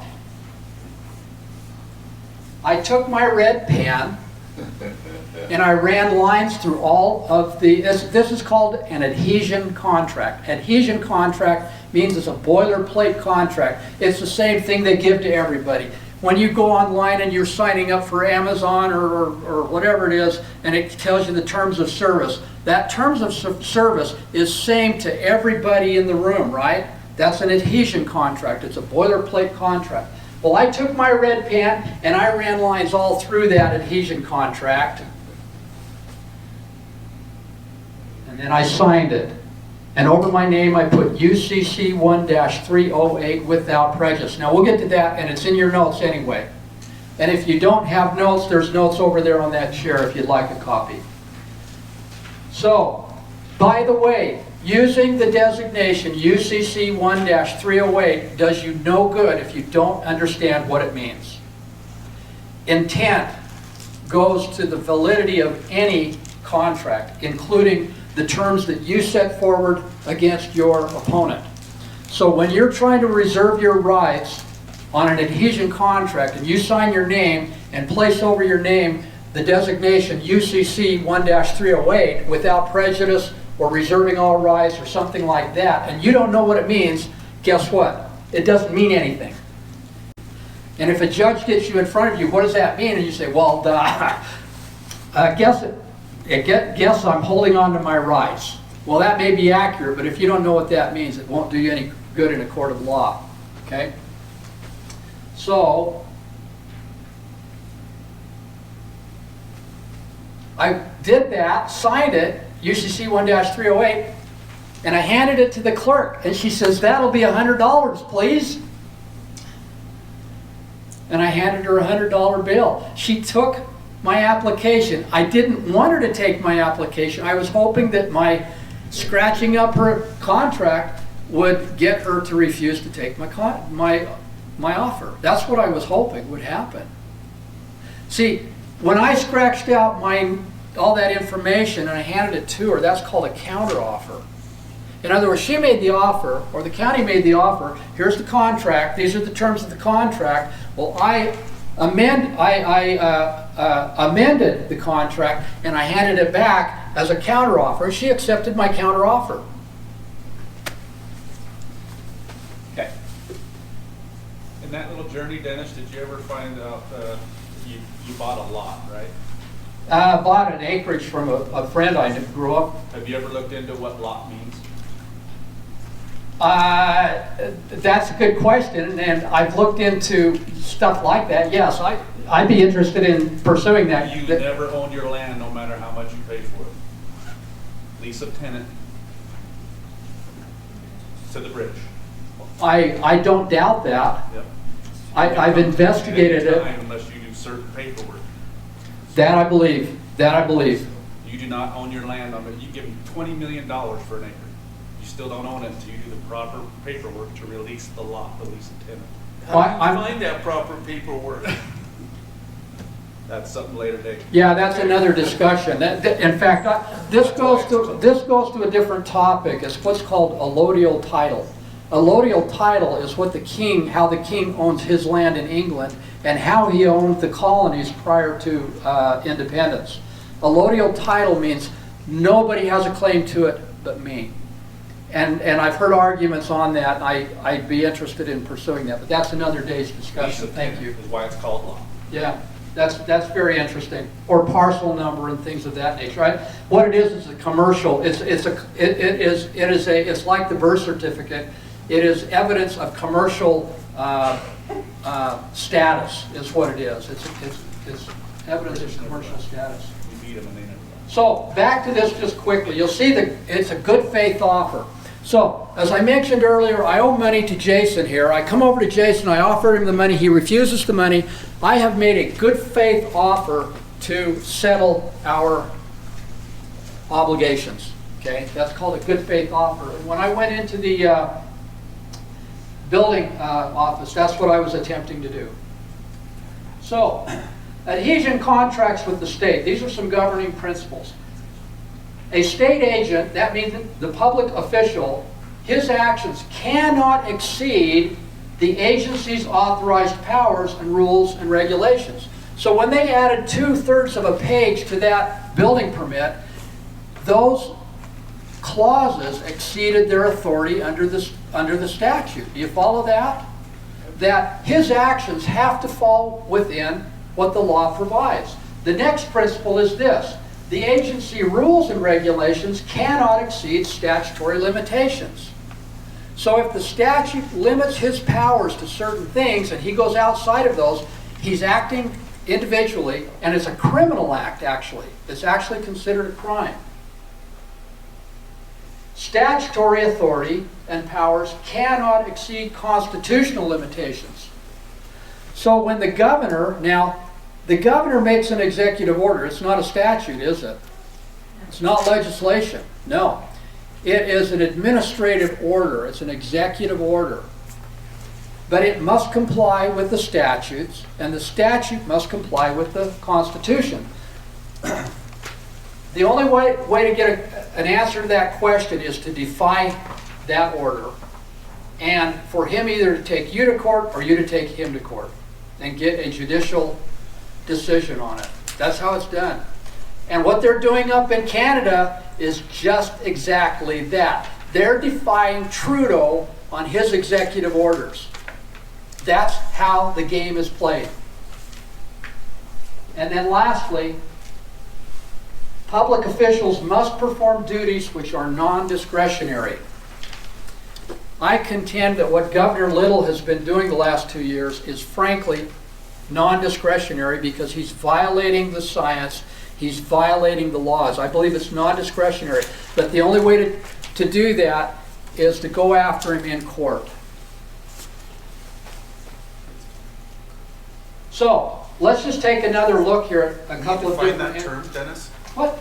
I took my red pen and I ran lines through all of this is called an adhesion contract. Adhesion contract means it's a boilerplate contract. It's the same thing they give to everybody. When you go online and you're signing up for Amazon or whatever it is, and it tells you the terms of service, that terms of service is same to everybody in the room, right? That's an adhesion contract. It's a boilerplate contract. Well, I took my red pen and I ran lines all through that adhesion contract. And then I signed it. And over my name I put UCC 1-308 without prejudice. Now we'll get to that, and it's in your notes anyway. And if you don't have notes, there's notes over there on that chair if you'd like a copy. So, by the way, using the designation UCC 1-308 does you no good if you don't understand what it means. Intent goes to the validity of any contract, including the terms that you set forward against your opponent. So when you're trying to reserve your rights on an adhesion contract and you sign your name and place over your name the designation UCC 1-308 without prejudice or reserving all rights or something like that, and you don't know what it means, guess what? It doesn't mean anything. And if a judge gets you in front of you, what does that mean? And you say, well, guess I'm holding on to my rights. Well, that may be accurate, but if you don't know what that means, it won't do you any good in a court of law. Okay? So, I did that, signed it, UCC 1-308, and I handed it to the clerk. And she says, that'll be $100, please. and I handed her a $100 bill. She took my application. I didn't want her to take my application. I was hoping that my scratching up her contract would get her to refuse to take my offer. That's what I was hoping would happen. See, when I scratched out all that information and I handed it to her, that's called a counteroffer. In other words, she made the offer, or the county made the offer. Here's the contract. These are the terms of the contract. Well, I amended the contract and I handed it back as a counteroffer. She accepted my counteroffer. Okay. In that little journey, Dennis, did you ever find out you bought a lot, right? I bought an acreage from a friend I grew up. Have you ever looked into what lot means? That's a good question, and I've looked into stuff like that. Yes, I'd be interested in pursuing that. You never own your land, no matter how much you pay for it. Lease of tenant to the bridge. I don't doubt that. Yep. I've investigated it. Unless you do certain paperwork. That I believe. That I believe. You do not own your land on it. You give them $20 million for an acre. You still don't own it until you do the proper paperwork to release the lot, the lease of tenant. How do you find that proper paperwork? That's something later date. Yeah, that's another discussion. In fact, this goes to a different topic. It's what's called allodial title. Allodial title is how the king owns his land in England and how he owned the colonies prior to independence. Allodial title means nobody has a claim to it but me. And I've heard arguments on that, and I'd be interested in pursuing that, but that's another day's discussion. Thank you. Is why it's called law. Yeah, that's very interesting. Or parcel number and things of that nature. Right? What it is a commercial. It's like the birth certificate. It is evidence of commercial status. Is what it is. It's evidence of commercial status. You beat them and they never lie. So back to this just quickly. You'll see that it's a good faith offer. So, as I mentioned earlier, I owe money to Jason here. I come over to Jason, I offer him the money, he refuses the money. I have made a good faith offer to settle our obligations. Okay, that's called a good faith offer. And when I went into the building office, that's what I was attempting to do. So, adhesion contracts with the state. These are some governing principles. A state agent, that means the public official, his actions cannot exceed the agency's authorized powers and rules and regulations. So when they added 2/3 of a page to that building permit, those clauses exceeded their authority under the statute. Do you follow that? That his actions have to fall within what the law provides. The next principle is this. The agency rules and regulations cannot exceed statutory limitations. So if the statute limits his powers to certain things and he goes outside of those, he's acting individually, and it's a criminal act actually. It's actually considered a crime. Statutory authority and powers cannot exceed constitutional limitations. So when the governor makes an executive order. It's not a statute, is it? It's not legislation. No. It is an administrative order. It's an executive order. But it must comply with the statutes, and the statute must comply with the Constitution. The only way to get an answer to that question is to defy that order, and for him either to take you to court or you to take him to court and get a judicial decision on it. That's how it's done. And what they're doing up in Canada is just exactly that. They're defying Trudeau on his executive orders. That's how the game is played. And then lastly, public officials must perform duties which are non-discretionary. I contend that what Governor Little has been doing the last 2 years is frankly non-discretionary because he's violating the science, he's violating the laws. I believe it's non-discretionary, but the only way to do that is to go after him in court. So, let's just take another look here at a couple of Define different... that term, Dennis? What?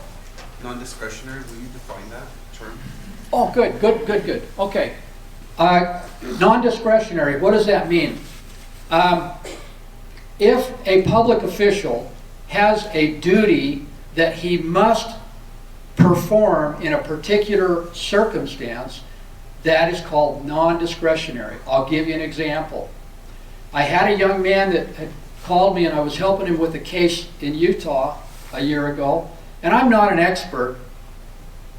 Non-discretionary, will you define that term? Oh, good. Okay. Non-discretionary, what does that mean? If a public official has a duty that he must perform in a particular circumstance, that is called non-discretionary. I'll give you an example. I had a young man that had called me and I was helping him with a case in Utah a year ago, and I'm not an expert,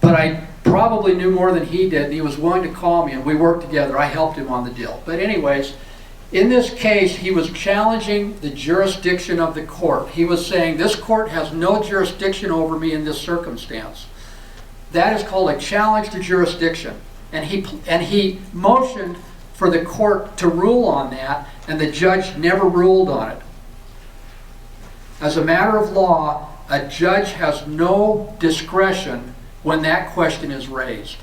but I probably knew more than he did, and he was willing to call me, and we worked together. I helped him on the deal. But anyways, in this case, he was challenging the jurisdiction of the court. He was saying, this court has no jurisdiction over me in this circumstance. That is called a challenge to jurisdiction. And he motioned for the court to rule on that, and the judge never ruled on it. As a matter of law, a judge has no discretion when that question is raised.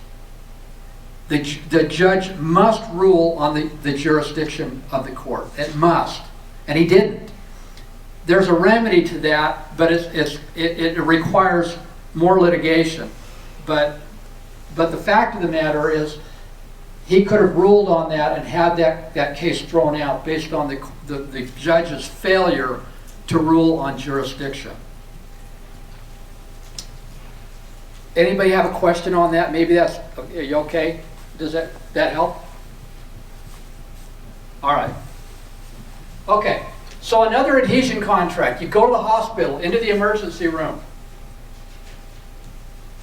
The judge must rule on the jurisdiction of the court. It must. And he didn't. There's a remedy to that, but it requires more litigation. But the fact of the matter is, he could have ruled on that and had that case thrown out based on the judge's failure to rule on jurisdiction. Anybody have a question on that? Maybe are you okay? Does that help? All right. Okay, so another adhesion contract. You go to the hospital, into the emergency room.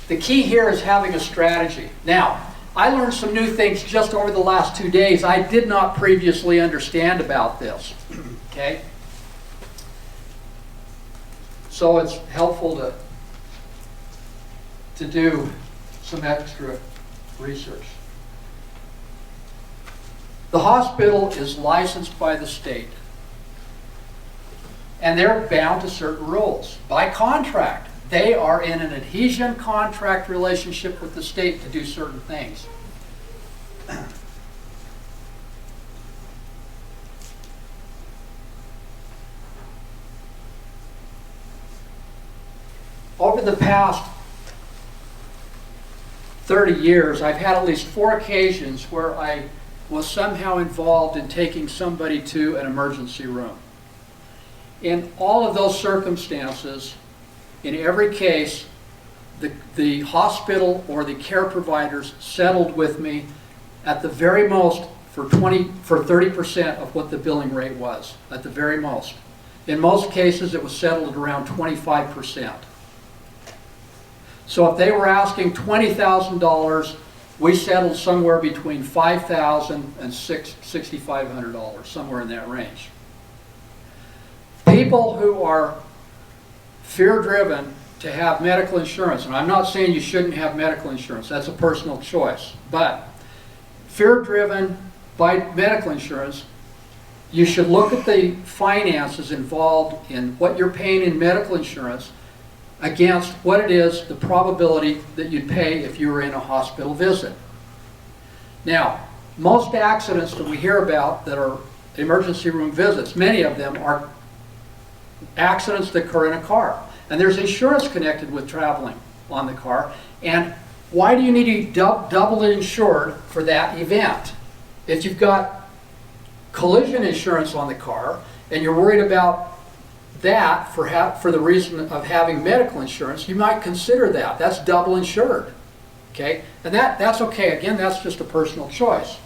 The key here is having a strategy. Now, I learned some new things just over the last 2 days I did not previously understand about this. Okay? So it's helpful to do some extra research. The hospital is licensed by the state, and they're bound to certain rules by contract. They are in an adhesion contract relationship with the state to do certain things. Over the past 30 years, I've had at least 4 occasions where I was somehow involved in taking somebody to an emergency room. In all of those circumstances, in every case, the hospital or the care providers settled with me at the very most for 30% of what the billing rate was, at the very most. In most cases, it was settled at around 25%. So if they were asking $20,000, we settled somewhere between $5,000 and $6,500, somewhere in that range. People who are fear-driven to have medical insurance, and I'm not saying you shouldn't have medical insurance, that's a personal choice, but fear-driven by medical insurance, you should look at the finances involved in what you're paying in medical insurance against what it is, the probability that you'd pay if you were in a hospital visit. Now, most accidents that we hear about that are emergency room visits, many of them are accidents that occur in a car. And there's insurance connected with traveling on the car. And why do you need to double insured for that event? If you've got collision insurance on the car and you're worried about that for the reason of having medical insurance, you might consider that. That's double insured. Okay? And that's okay. Again, that's just a personal choice.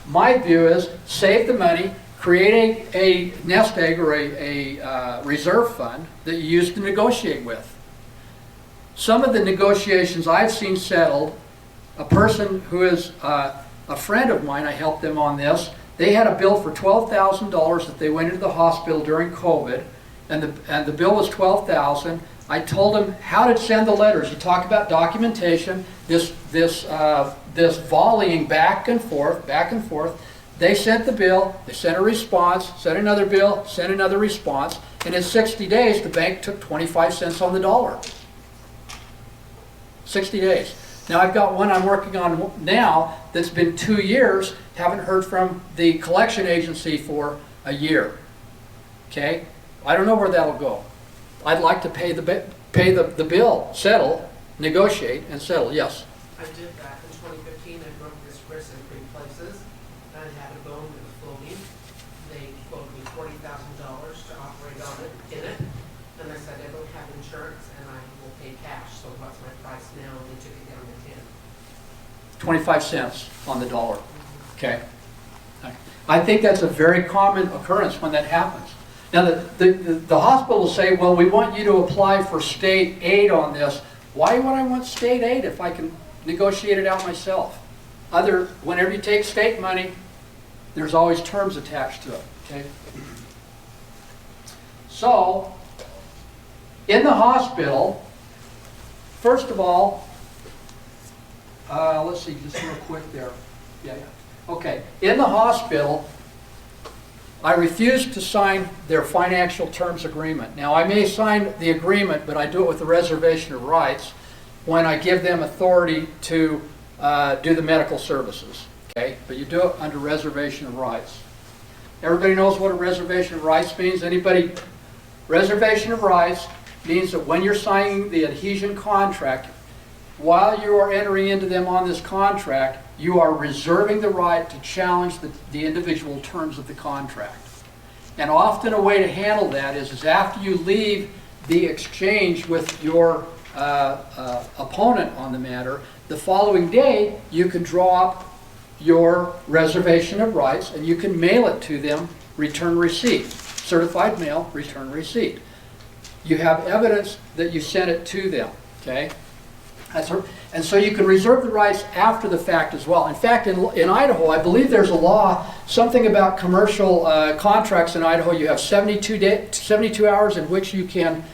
My view is save the money, create a nest egg or a reserve fund that you use to negotiate with. Some of the negotiations I've seen settled, a person who is a friend of mine, I helped them on this, they had a bill for $12,000 that they went into the hospital during COVID, and the bill was $12,000. I told them how to send the letters. You talk about documentation, this volleying back and forth. They sent the bill, they sent a response, sent another bill, sent another response, and in 60 days, the bank took 25 cents on the dollar. 60 days. Now I've got one I'm working on now that's been 2 years, haven't heard from the collection agency for a year. okay? I don't know where that'll go. I'd like to pay the bill, settle, negotiate, and settle, yes. I did that in 2015. I broke this risk in 3 places. I had a bone that was floating. They quoted me $40,000 to operate on it, in it. And I said, I don't have insurance and I will pay cash. So what's my price now? And they took it down to 10. 25 cents on the dollar, okay? I think that's a very common occurrence when that happens. Now, the hospital will say, well, we want you to apply for state aid on this. Why would I want state aid if I can negotiate it out myself? Whenever you take state money, there's always terms attached to it, okay? So, in the hospital, first of all, let's see, just real quick there. Yeah. Okay, in the hospital, I refuse to sign their financial terms agreement. Now, I may sign the agreement, but I do it with the reservation of rights when I give them authority to do the medical services, okay? But you do it under reservation of rights. Everybody knows what a reservation of rights means? Anybody? Reservation of rights means that when you're signing the adhesion contract, while you are entering into them on this contract, you are reserving the right to challenge the individual terms of the contract. And often a way to handle that is after you leave the exchange with your opponent on the matter, the following day you can draw up your reservation of rights and you can mail it to them, return receipt. Certified mail, return receipt. You have evidence that you sent it to them, okay? And so you can reserve the rights after the fact as well. In fact, in Idaho, I believe there's a law, something about commercial contracts in Idaho. You have 72 hours in which you can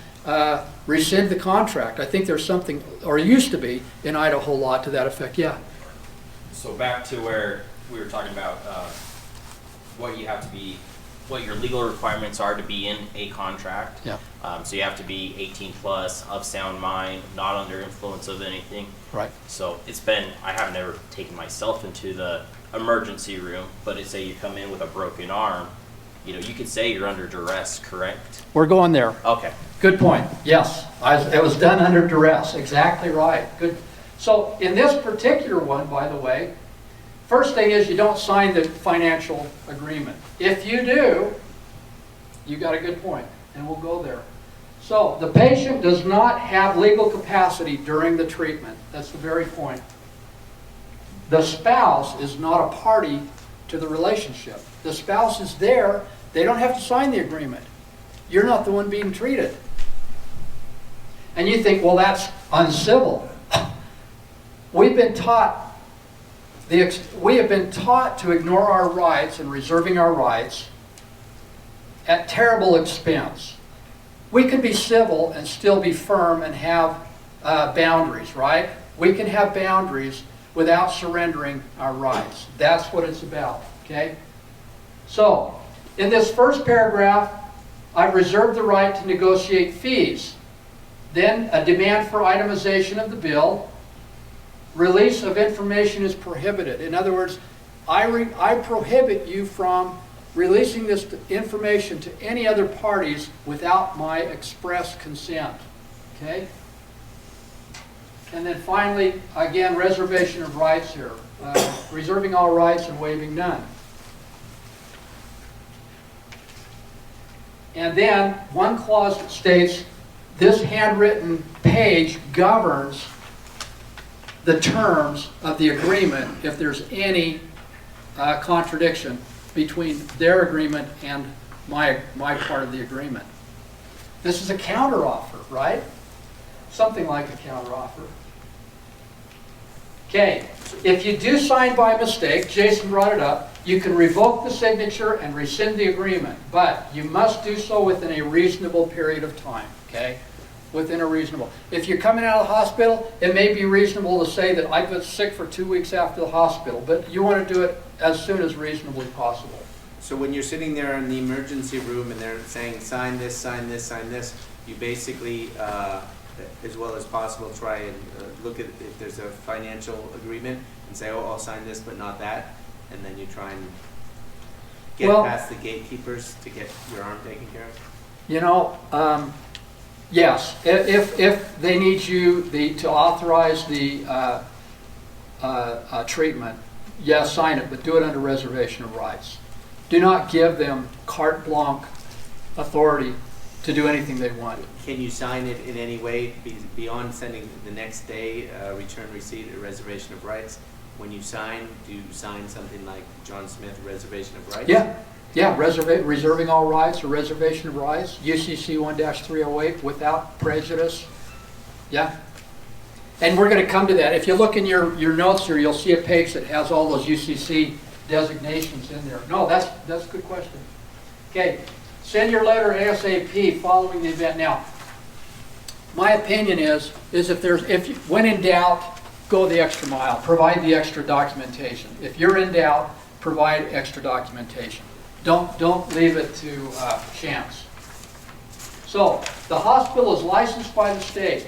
rescind the contract. I think there's something, or it used to be, in Idaho law to that effect. Yeah. So back to where we were talking about what you have to be, what your legal requirements are to be in a contract. Yeah. So you have to be 18 plus, of sound mind, not under influence of anything. Right. So I have never taken myself into the emergency room, but say you come in with a broken arm, you could say you're under duress, correct? We're going there. Okay. Good point. Yes, it was done under duress. Exactly right. Good. So in this particular one, by the way, first thing is you don't sign the financial agreement. If you do, you got a good point, and we'll go there. So the patient does not have legal capacity during the treatment. That's the very point. The spouse is not a party to the relationship. The spouse is there. They don't have to sign the agreement. You're not the one being treated. And you think, well, that's uncivil. We have been taught to ignore our rights and reserving our rights at terrible expense. We can be civil and still be firm and have boundaries, right? We can have boundaries without surrendering our rights. That's what it's about, okay? So, in this first paragraph, I've reserved the right to negotiate fees. Then, a demand for itemization of the bill. Release of information is prohibited. In other words, I prohibit you from releasing this information to any other parties without my express consent. Okay? And then finally, again, reservation of rights here. Reserving all rights and waiving none. And then one clause that states this handwritten page governs the terms of the agreement if there's any contradiction between their agreement and my part of the agreement. This is a counteroffer, right? Something like a counteroffer. Okay, if you do sign by mistake, Jason brought it up, you can revoke the signature and rescind the agreement, but you must do so within a reasonable period of time, okay? Within a reasonable. If you're coming out of the hospital, it may be reasonable to say that I've been sick for 2 weeks after the hospital, but you want to do it as soon as reasonably possible. So when you're sitting there in the emergency room and they're saying, sign this, sign this, sign this, you basically, as well as possible, try and look at if there's a financial agreement and say, oh, I'll sign this but not that, and then you try and get Well- past the gatekeepers to get your arm taken care of? You know, yes, if they need you to authorize the treatment, yes, sign it, but do it under reservation of rights. Do not give them carte blanche authority to do anything they want. Can you sign it in any way beyond sending the next day return receipt, a reservation of rights? When you sign, do you sign something like John Smith, reservation of rights? Yeah, reserving all rights or reservation of rights, UCC 1-308 without prejudice. Yeah. And we're going to come to that. If you look in your notes here, you'll see a page that has all those UCC designations in there. No, that's a good question. Okay, send your letter ASAP following the event. Now, my opinion is if when in doubt, go the extra mile. Provide the extra documentation. If you're in doubt, provide extra documentation. Don't leave it to chance. So the hospital is licensed by the state.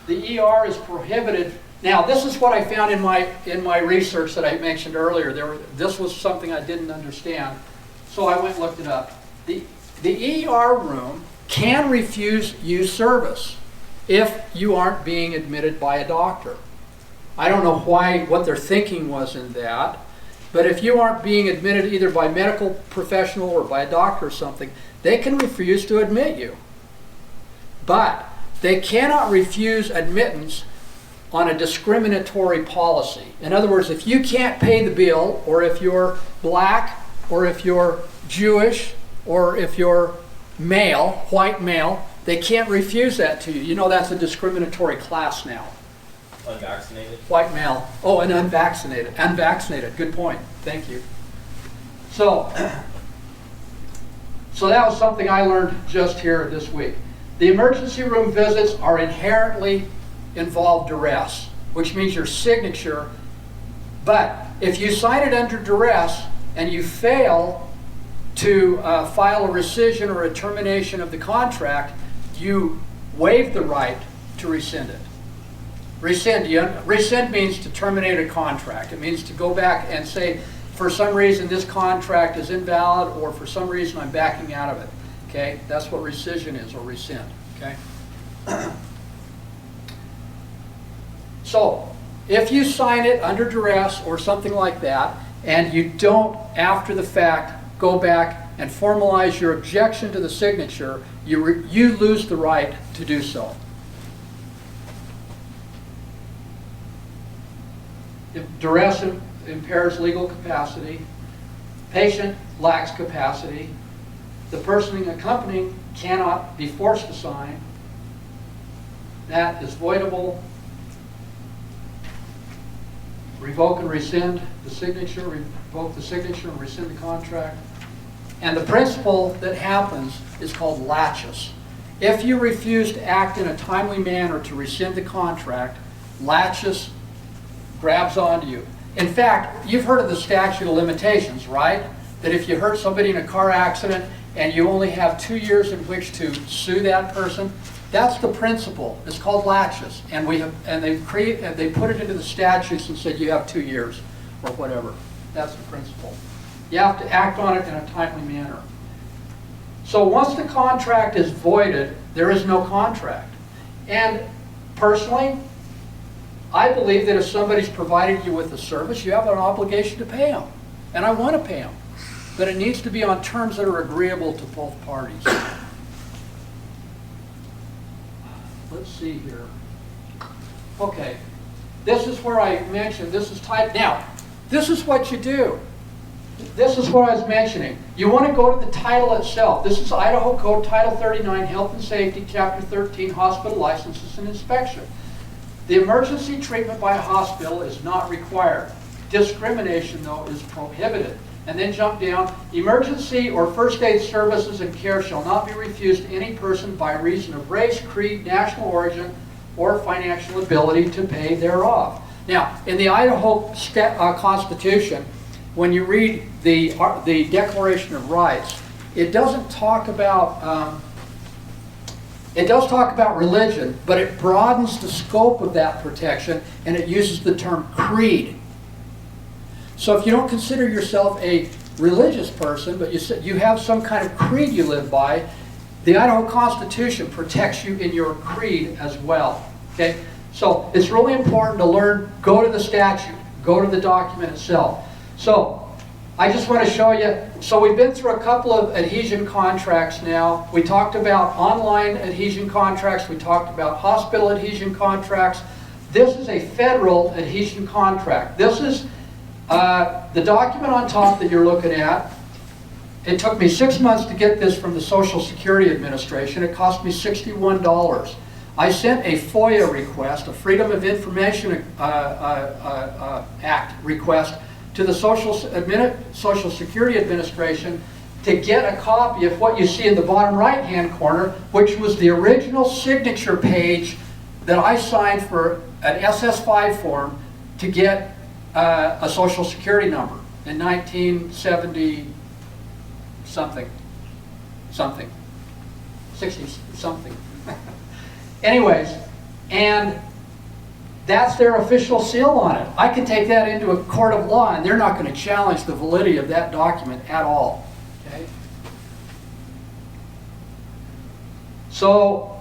The ER is prohibited. Now, this is what I found in my research that I mentioned earlier. This was something I didn't understand, so I went and looked it up. The ER room can refuse you service if you aren't being admitted by a doctor. I don't know what their thinking was in that, but if you aren't being admitted either by a medical professional or by a doctor or something, they can refuse to admit you. But they cannot refuse admittance on a discriminatory policy. In other words, if you can't pay the bill, or if you're black, or if you're Jewish, or if you're male, white male, they can't refuse that to you. You know that's a discriminatory class now. Unvaccinated? White male. Oh, and unvaccinated. Unvaccinated. Good point. Thank you. So that was something I learned just here this week. The emergency room visits are inherently involve duress, which means your signature. But if you sign it under duress and you fail to file a rescission or a termination of the contract, you waive the right to rescind it. Rescind means to terminate a contract. It means to go back and say, for some reason this contract is invalid, or for some reason I'm backing out of it. Okay, that's what rescission is, or rescind. Okay. So, if you sign it under duress or something like that, and you don't, after the fact, go back and formalize your objection to the signature, you lose the right to do so. If duress impairs legal capacity, patient lacks capacity, the person accompanying cannot be forced to sign, that is voidable. Revoke and rescind the signature, revoke the signature and rescind the contract. And the principle that happens is called laches. If you refuse to act in a timely manner to rescind the contract, laches grabs onto you. In fact, you've heard of the statute of limitations, right? That if you hurt somebody in a car accident and you only have 2 years in which to sue that person, that's the principle. It's called laches, and they put it into the statutes and said you have 2 years or whatever. That's the principle. You have to act on it in a timely manner. So once the contract is voided, there is no contract. And personally, I believe that if somebody's provided you with a service, you have an obligation to pay them. And I want to pay them. But it needs to be on terms that are agreeable to both parties. Let's see here. Okay. This is where I mentioned, this is type. Now, this is what you do. This is what I was mentioning. You want to go to the title itself. This is Idaho Code Title 39, Health and Safety, Chapter 13, Hospital Licenses and Inspection. The emergency treatment by a hospital is not required. Discrimination, though, is prohibited. And then jump down. Emergency or first aid services and care shall not be refused to any person by reason of race, creed, national origin, or financial ability to pay thereof. Now, in the Idaho Constitution, when you read the Declaration of Rights, it doesn't talk about it does talk about religion, but it broadens the scope of that protection, and it uses the term creed. So if you don't consider yourself a religious person, but you have some kind of creed you live by, the Idaho Constitution protects you in your creed as well. Okay? So it's really important to learn, go to the statute, go to the document itself. So I just want to show you, so we've been through a couple of adhesion contracts now. We talked about online adhesion contracts, we talked about hospital adhesion contracts. This is a federal adhesion contract. This is the document on top that you're looking at. It took me 6 months to get this from the Social Security Administration. It cost me $61. I sent a FOIA request, a Freedom of Information Act request, to the Social Security Administration to get a copy of what you see in the bottom right-hand corner, which was the original signature page that I signed for an SS5 form to get a Social Security number in 1970 something, 60 something. Anyways, and that's their official seal on it. I can take that into a court of law and they're not going to challenge the validity of that document at all. Okay? So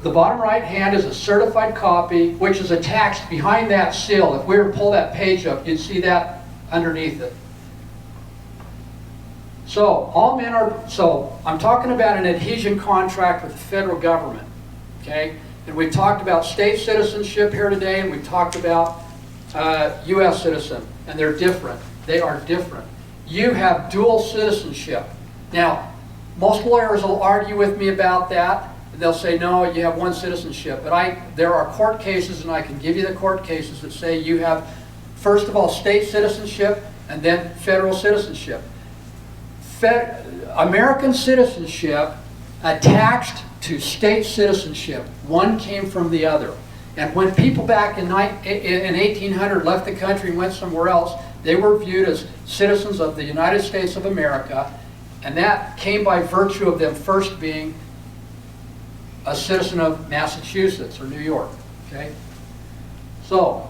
the bottom right hand is a certified copy which is attached behind that seal. If we were to pull that page up, you'd see that underneath it. So all men are, so I'm talking about an adhesion contract with the federal government. Okay? And we've talked about state citizenship here today, and we've talked about U.S. citizen, and they're different. They are different. You have dual citizenship. Now, most lawyers will argue with me about that. They'll say, no, you have one citizenship. But there are court cases, and I can give you the court cases that say you have, first of all, state citizenship, and then federal citizenship. American citizenship attached to state citizenship. One came from the other. And when people back in 1800 left the country and went somewhere else, they were viewed as citizens of the United States of America, and that came by virtue of them first being a citizen of Massachusetts or New York. Okay? So,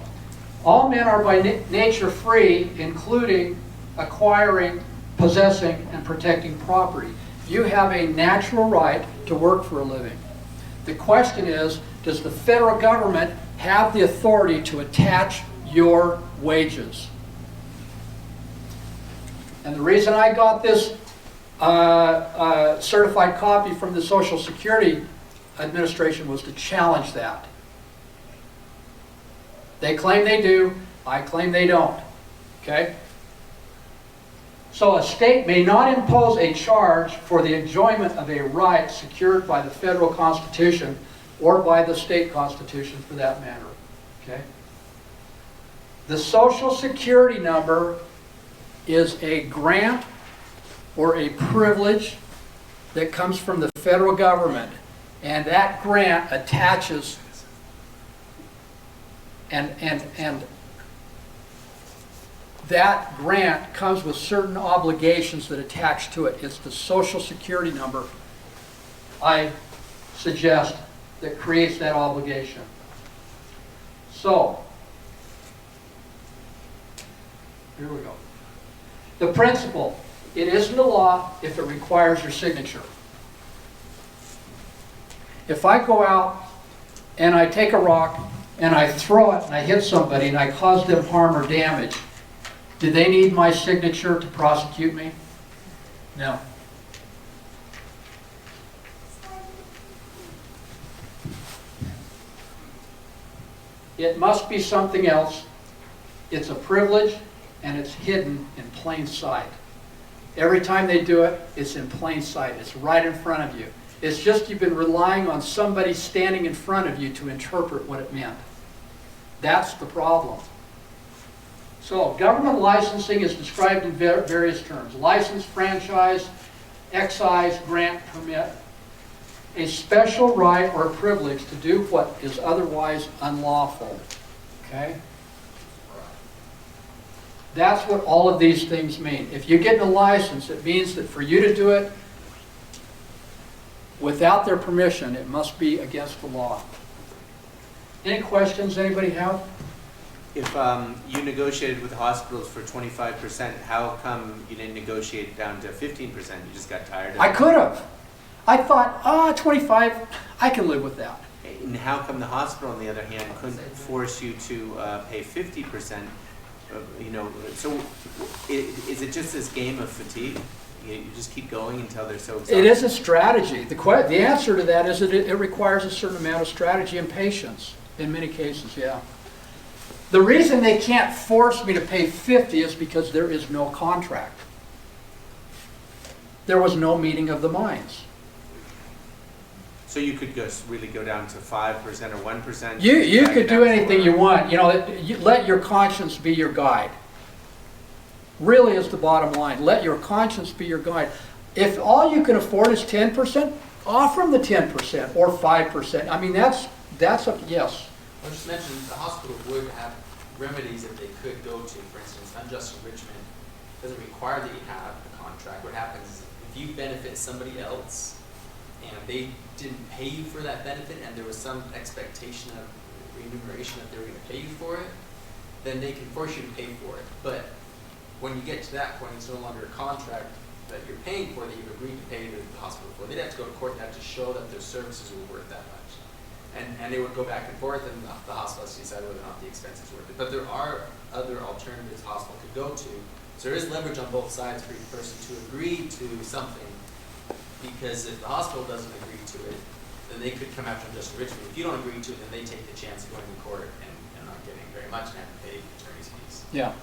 all men are by nature free, including acquiring, possessing, and protecting property. You have a natural right to work for a living. The question is, does the federal government have the authority to attach your wages? And the reason I got this certified copy from the Social Security Administration was to challenge that. They claim they do, I claim they don't. Okay? So a state may not impose a charge for the enjoyment of a right secured by the federal Constitution or by the state Constitution for that matter. Okay? The Social Security number is a grant or a privilege that comes from the federal government, and that grant attaches and that grant comes with certain obligations that attach to it. It's the Social Security number, I suggest, that creates that obligation. So, here we go. The principle, it isn't a law if it requires your signature. If I go out and I take a rock and I throw it and I hit somebody and I cause them harm or damage, do they need my signature to prosecute me? No. It must be something else. It's a privilege and it's hidden in plain sight. Every time they do it, it's in plain sight. It's right in front of you. It's just you've been relying on somebody standing in front of you to interpret what it meant. That's the problem. So, government licensing is described in various terms. License, franchise, excise, grant, permit. A special right or privilege to do what is otherwise unlawful. Okay? That's what all of these things mean. If you get a license, it means that for you to do it without their permission, it must be against the law. Any questions anybody have? If you negotiated with hospitals for 25%, how come you didn't negotiate down to 15%? You just got tired of it? I could have. I thought, 25, I can live with that. And how come the hospital, on the other hand, couldn't force you to pay 50%? You know, so is it just this game of fatigue? You just keep going until they're so exhausted? It is a strategy. The answer to that is that it requires a certain amount of strategy and patience in many cases, yeah. The reason they can't force me to pay 50 is because there is no contract. There was no meeting of the minds. So you could really go down to 5% or 1%? You could do anything you want. You know, let your conscience be your guide. Really is the bottom line. Let your conscience be your guide. If all you can afford is 10%, offer them the 10% or 5%. I mean, that's a yes. I just mentioned the hospital would have remedies that they could go to. For instance, unjust enrichment doesn't require that you have a contract. What happens is if you benefit somebody else and they didn't pay you for that benefit and there was some expectation of remuneration that they were going to pay you for it, then they can force you to pay for it. But when you get to that point, it's no longer a contract that you're paying for that you've agreed to pay the hospital for. They'd have to go to court and have to show that their services were worth that much. And they would go back and forth, and the hospital has to decide whether or not the expense is worth it. But there are other alternatives the hospital could go to. So there is leverage on both sides for each person to agree to something, because if the hospital doesn't agree to it, then they could come after unjust enrichment. If you don't agree to it, then they take the chance of going to court and not getting very much and having to pay attorney's fees. Yeah.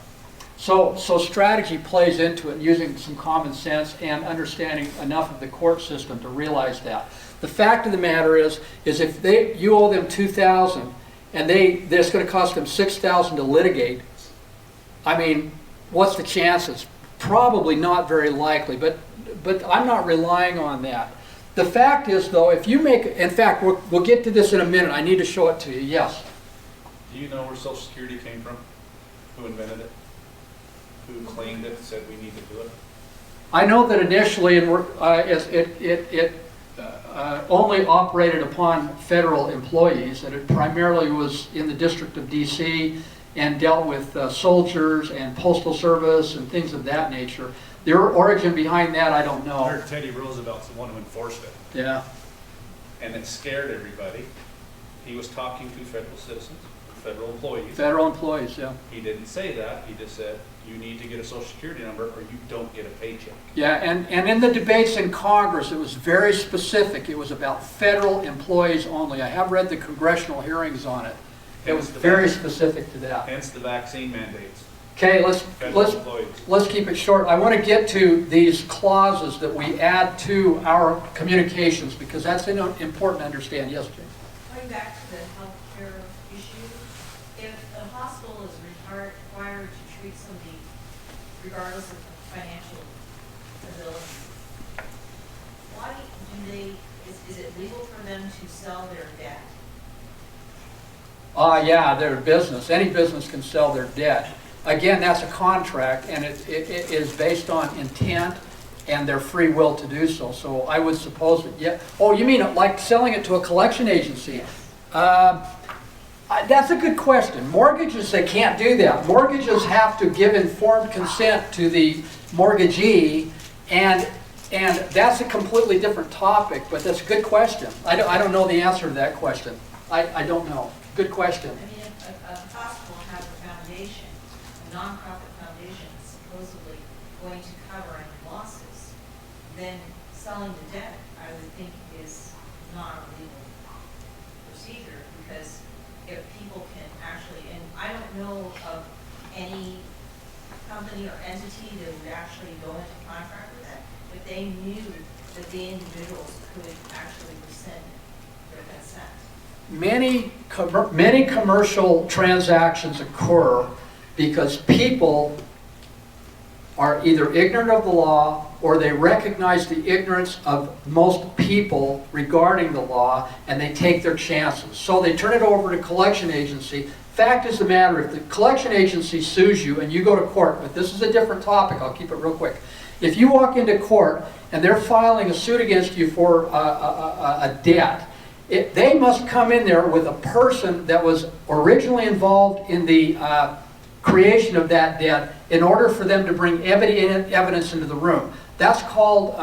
So strategy plays into it, using some common sense and understanding enough of the court system to realize that. The fact of the matter is if you owe them $2,000 and it's going to cost them $6,000 to litigate, I mean, what's the chances? Probably not very likely, but I'm not relying on that. The fact is, though, if you make, in fact, we'll get to this in a minute. I need to show it to you. Yes. Do you know where Social Security came from? Who invented it? Who claimed it, said we need to do it? I know that initially it only operated upon federal employees, and it primarily was in the District of D.C. and dealt with soldiers and postal service and things of that nature. The origin behind that, I don't I know. heard Teddy Roosevelt's the one who enforced it. Yeah. And it scared everybody. He was talking to federal citizens, federal employees. Federal employees, yeah. He didn't say that. He just said, you need to get a Social Security number or you don't get a paycheck. Yeah, and in the debates in Congress, it was very specific. It was about federal employees only. I have read the congressional hearings on it. It was very specific to that. Hence the vaccine mandates. Okay, Federal employees. let's keep it short. I want to get to these clauses that we add to our communications because that's important to understand. Yes, Jane? Going back to the healthcare issue, if a hospital is required to treat somebody regardless of financial ability, why do they, is it legal for them to sell their debt? Yeah, their business. Any business can sell their debt. Again, that's a contract, and it is based on intent and their free will to do so. So I would suppose that, yeah. Oh, you mean like selling it to a collection agency? That's a good question. Mortgages, they can't do that. Mortgages have to give informed consent to the mortgagee, and that's a completely different topic, but that's a good question. I don't know the answer to that question. I don't know. Good question. I mean, if a hospital has a foundation, a nonprofit foundation that's supposedly going to cover any losses, then selling the debt, I would think, is not a legal procedure, because if people can actually, and I don't know of any company or entity that would actually go into contract with that, if they knew that the individuals could actually rescind their consent. Many commercial transactions occur because people are either ignorant of the law or they recognize the ignorance of most people regarding the law and they take their chances. So they turn it over to collection agency. Fact is the matter, if the collection agency sues you and you go to court, but this is a different topic, I'll keep it real quick. If you walk into court and they're filing a suit against you for a debt, They must come in there with a person that was originally involved in the creation of that debt in order for them to bring evidence into the room. That's called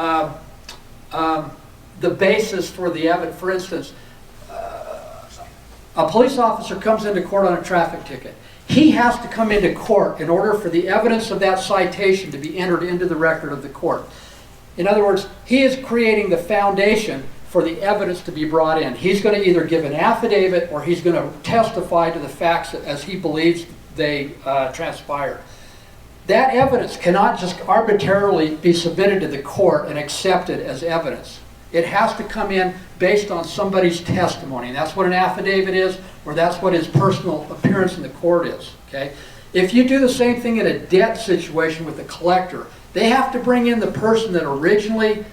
the basis for the evidence. For instance, a police officer comes into court on a traffic ticket. He has to come into court in order for the evidence of that citation to be entered into the record of the court. In other words, he is creating the foundation for the evidence to be brought in. He's going to either give an affidavit or he's going to testify to the facts as he believes they transpired. That evidence cannot just arbitrarily be submitted to the court and accepted as evidence. It has to come in based on somebody's testimony. And that's what an affidavit is, or that's what his personal appearance in the court is. Okay? If you do the same thing in a debt situation with the collector, they have to bring in the person that originally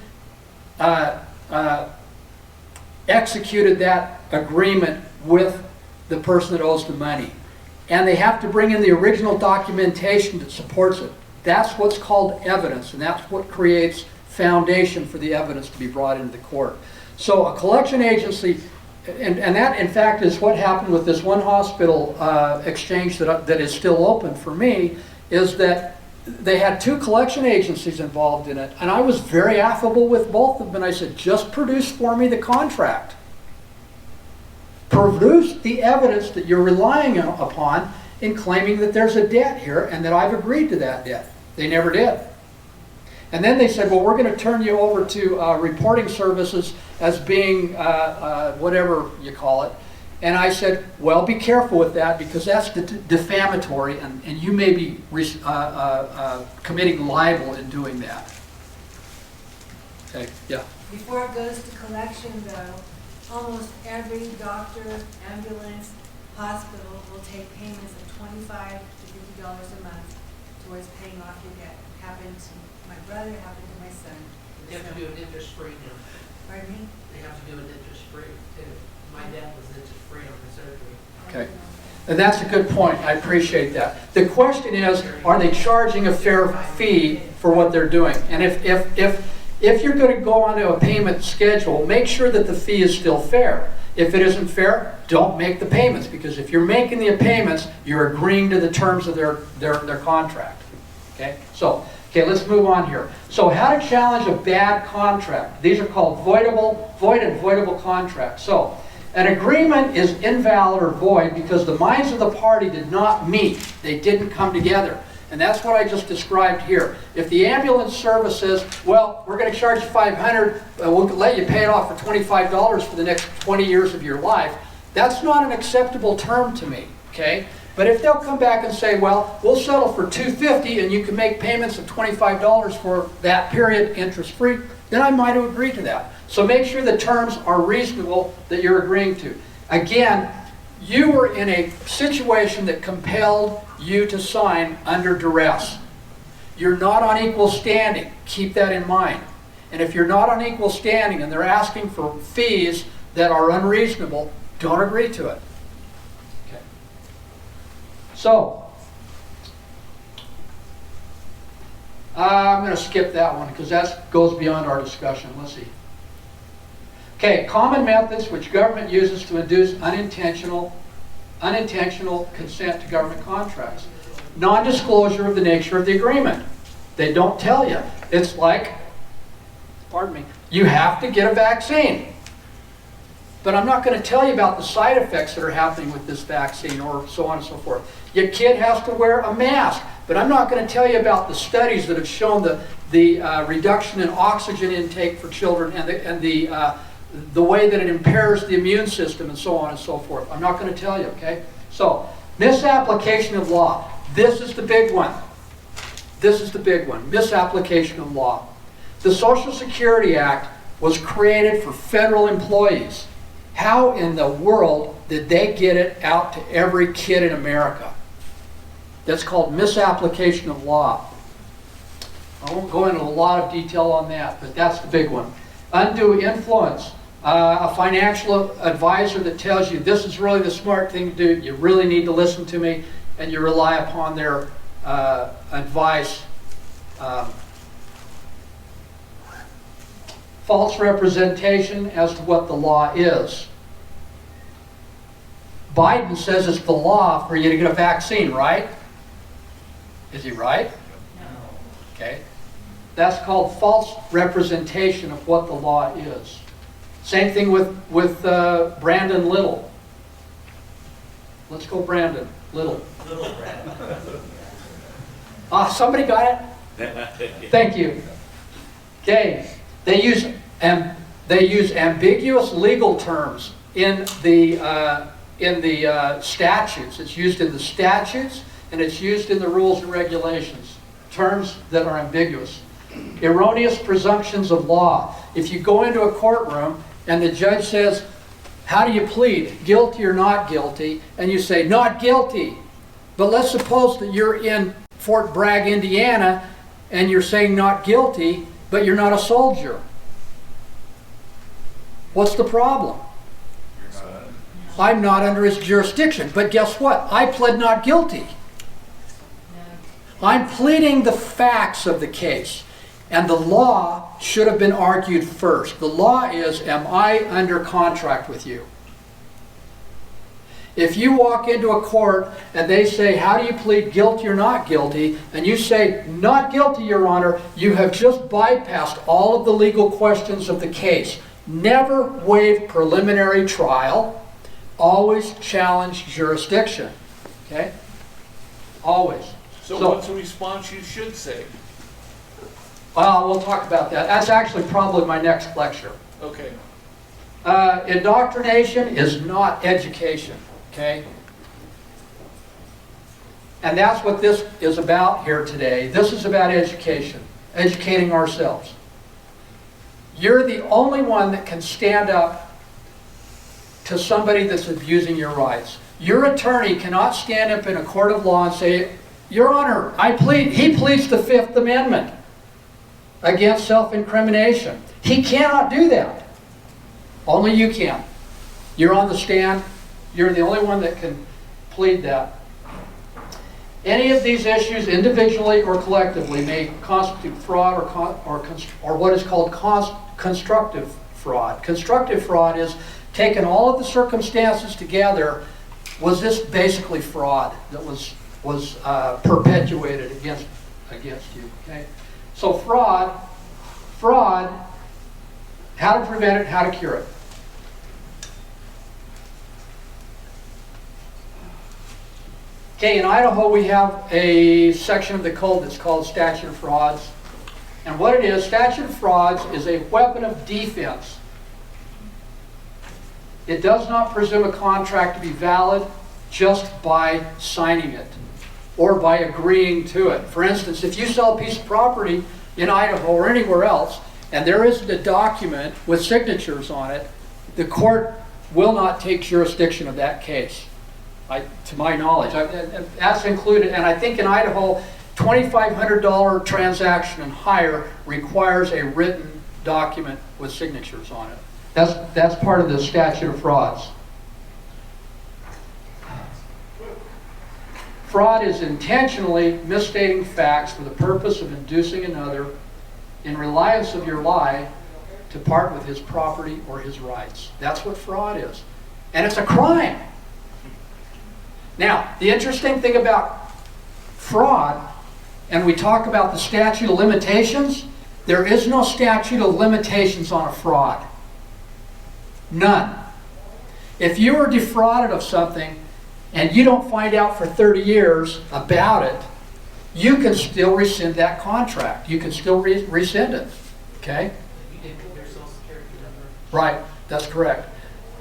executed that agreement with the person that owes the money. And they have to bring in the original documentation that supports it. That's what's called evidence, and that's what creates foundation for the evidence to be brought into the court. So a collection agency, and that in fact is what happened with this one hospital exchange that is still open for me, is that they had two collection agencies involved in it, and I was very affable with both of them, and I said, just produce for me the contract. Produce the evidence that you're relying upon in claiming that there's a debt here and that I've agreed to that debt. They never did. And then they said, well, we're going to turn you over to reporting services as being whatever you call it. And I said, well, be careful with that because that's defamatory and you may be committing libel in doing that. Okay, yeah. Before it goes to collection, though, almost every doctor, ambulance, hospital will take payments of $25 to $50 a month towards paying off your debt. Happened to my brother, happened to my son. They have to do it interest-free now. Pardon me? They have to do it interest-free. My dad was interest-free on the surgery. Okay. And that's a good point. I appreciate that. The question is, are they charging a fair fee for what they're doing? And if you're going to go onto a payment schedule, make sure that the fee is still fair. If it isn't fair, don't make the payments, because if you're making the payments, you're agreeing to the terms of their contract. Okay? So, okay, let's move on here. So how to challenge a bad contract. These are called void and voidable contracts. So, an agreement is invalid or void because the minds of the party did not meet. They didn't come together. And that's what I just described here. If the ambulance service says, well, we're going to charge you $500, we'll let you pay it off for $25 for the next 20 years of your life, that's not an acceptable term to me, okay? But if they'll come back and say, well, we'll settle for $250 and you can make payments of $25 for that period interest-free, then I might agree to that. So make sure the terms are reasonable that you're agreeing to. Again, you were in a situation that compelled you to sign under duress. You're not on equal standing. Keep that in mind. And if you're not on equal standing and they're asking for fees that are unreasonable, don't agree to it. Okay. So, I'm going to skip that one because that goes beyond our discussion. Let's see. Okay, common methods which government uses to induce unintentional consent to government contracts. Non-disclosure of the nature of the agreement. They don't tell you. It's like, pardon me, you have to get a vaccine. But I'm not going to tell you about the side effects that are happening with this vaccine or so on and so forth. Your kid has to wear a mask. But I'm not going to tell you about the studies that have shown the reduction in oxygen intake for children and the way that it impairs the immune system and so on and so forth. I'm not going to tell you, okay? So, misapplication of law. This is the big one. This is the big one. Misapplication of law. The Social Security Act was created for federal employees. How in the world did they get it out to every kid in America? That's called misapplication of law. I won't go into a lot of detail on that, but that's the big one. Undue influence. A financial advisor that tells you this is really the smart thing to do, you really need to listen to me, and you rely upon their advice. False representation as to what the law is. Biden says it's the law for you to get a vaccine, right? Is he right? Okay. That's called false representation of what the law is. Same thing with Brandon Little. Let's go Brandon Little. Somebody got it? Thank you. Okay. They use ambiguous legal terms in the statutes. It's used in the statutes and it's used in the rules and regulations. Terms that are ambiguous. Erroneous presumptions of law. If you go into a courtroom and the judge says, how do you plead? Guilty or not guilty? And you say, not guilty. But let's suppose that you're in Fort Bragg, Indiana, and you're saying not guilty, but you're not a soldier. What's the problem? I'm not under his jurisdiction. But guess what? I pled not guilty. I'm pleading the facts of the case. And the law should have been argued first. The law is, am I under contract with you? If you walk into a court and they say, how do you plead guilty or not guilty? And you say, not guilty, Your Honor, you have just bypassed all of the legal questions of the case. Never waive preliminary trial. Always challenge jurisdiction. Okay? Always. So what's the response you should say? Well, we'll talk about that. That's actually probably my next lecture. Okay. Indoctrination is not education, okay? And that's what this is about here today. This is about education, educating ourselves. You're the only one that can stand up to somebody that's abusing your rights. Your attorney cannot stand up in a court of law and say, Your Honor, he pleads the Fifth Amendment against self-incrimination. He cannot do that. Only you can. You're on the stand. You're the only one that can plead that. Any of these issues, individually or collectively, may constitute fraud or what is called constructive fraud. Constructive fraud is taking all of the circumstances together. Was this basically fraud that was perpetuated against you? Okay. So fraud, how to prevent it, how to cure it. Okay, in Idaho we have a section of the code that's called Statute of Frauds. And what it is, Statute of Frauds is a weapon of defense. It does not presume a contract to be valid just by signing it or by agreeing to it. For instance, if you sell a piece of property in Idaho or anywhere else, and there isn't a document with signatures on it, the court will not take jurisdiction of that case, to my knowledge. That's included, and I think in Idaho, $2,500 transaction and higher requires a written document with signatures on it. That's part of the Statute of Frauds. Fraud is intentionally misstating facts for the purpose of inducing another, in reliance of your lie, to part with his property or his rights. That's what fraud is. And it's a crime. Now, the interesting thing about fraud, and we talk about the statute of limitations, there is no statute of limitations on a fraud. None. If you were defrauded of something, and you don't find out for 30 years about it, you can still rescind that contract. You can still rescind it. Okay? You didn't get your Social Security number. Right, that's correct.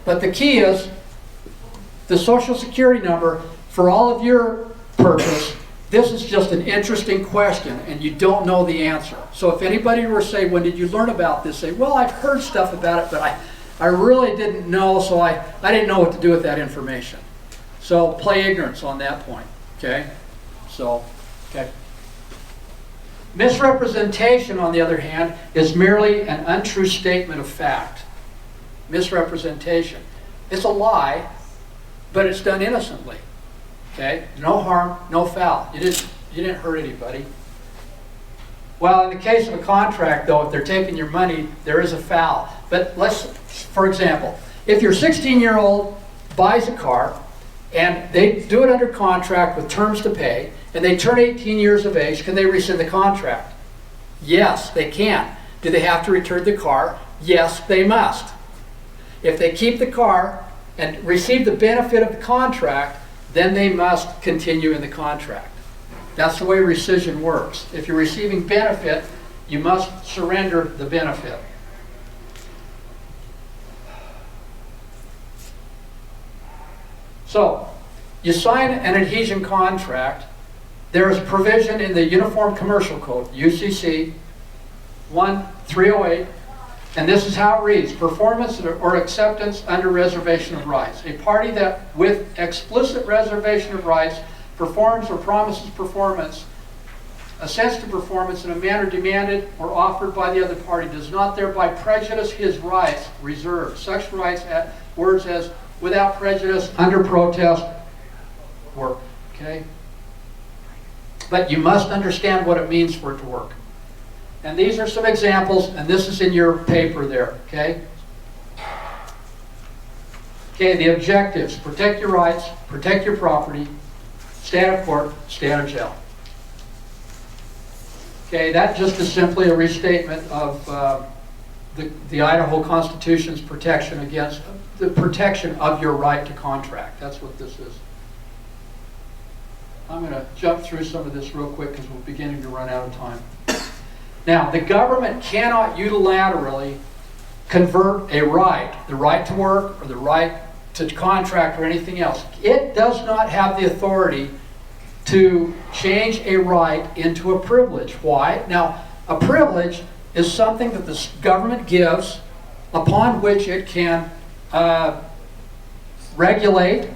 But the key is, the Social Security number, for all of your purpose, this is just an interesting question and you don't know the answer. So if anybody were to say, when did you learn about this? Say, well, I've heard stuff about it, but I really didn't know, so I didn't know what to do with that information. So play ignorance on that point, okay? So, okay. Misrepresentation, on the other hand, is merely an untrue statement of fact. Misrepresentation. It's a lie, but it's done innocently, okay? No harm, no foul. You didn't hurt anybody. Well, in the case of a contract, though, if they're taking your money, there is a foul. But let's, for example, if your 16-year-old buys a car, and they do it under contract with terms to pay, and they turn 18 years of age, can they rescind the contract? Yes, they can. Do they have to return the car? Yes, they must. If they keep the car and receive the benefit of the contract, then they must continue in the contract. That's the way rescission works. If you're receiving benefit, you must surrender the benefit. So, you sign an adhesion contract. There is provision in the Uniform Commercial Code, UCC 1308, and this is how it reads: performance or acceptance under reservation of rights. A party that, with explicit reservation of rights, performs or promises performance, assents to performance in a manner demanded or offered by the other party, does not thereby prejudice his rights reserved. Such rights, words as without prejudice, under protest, work. Okay? But you must understand what it means for it to work. And these are some examples, and this is in your paper there, okay? Okay, the objectives: protect your rights, protect your property, stay out of court, stay out of jail. Okay, that just is simply a restatement of the Idaho Constitution's protection against, the protection of your right to contract. That's what this is. I'm going to jump through some of this real quick because we're beginning to run out of time. Now, the government cannot unilaterally convert a right, the right to work or the right to contract or anything else. It does not have the authority to change a right into a privilege. Why? Now, a privilege is something that the government gives upon which it can regulate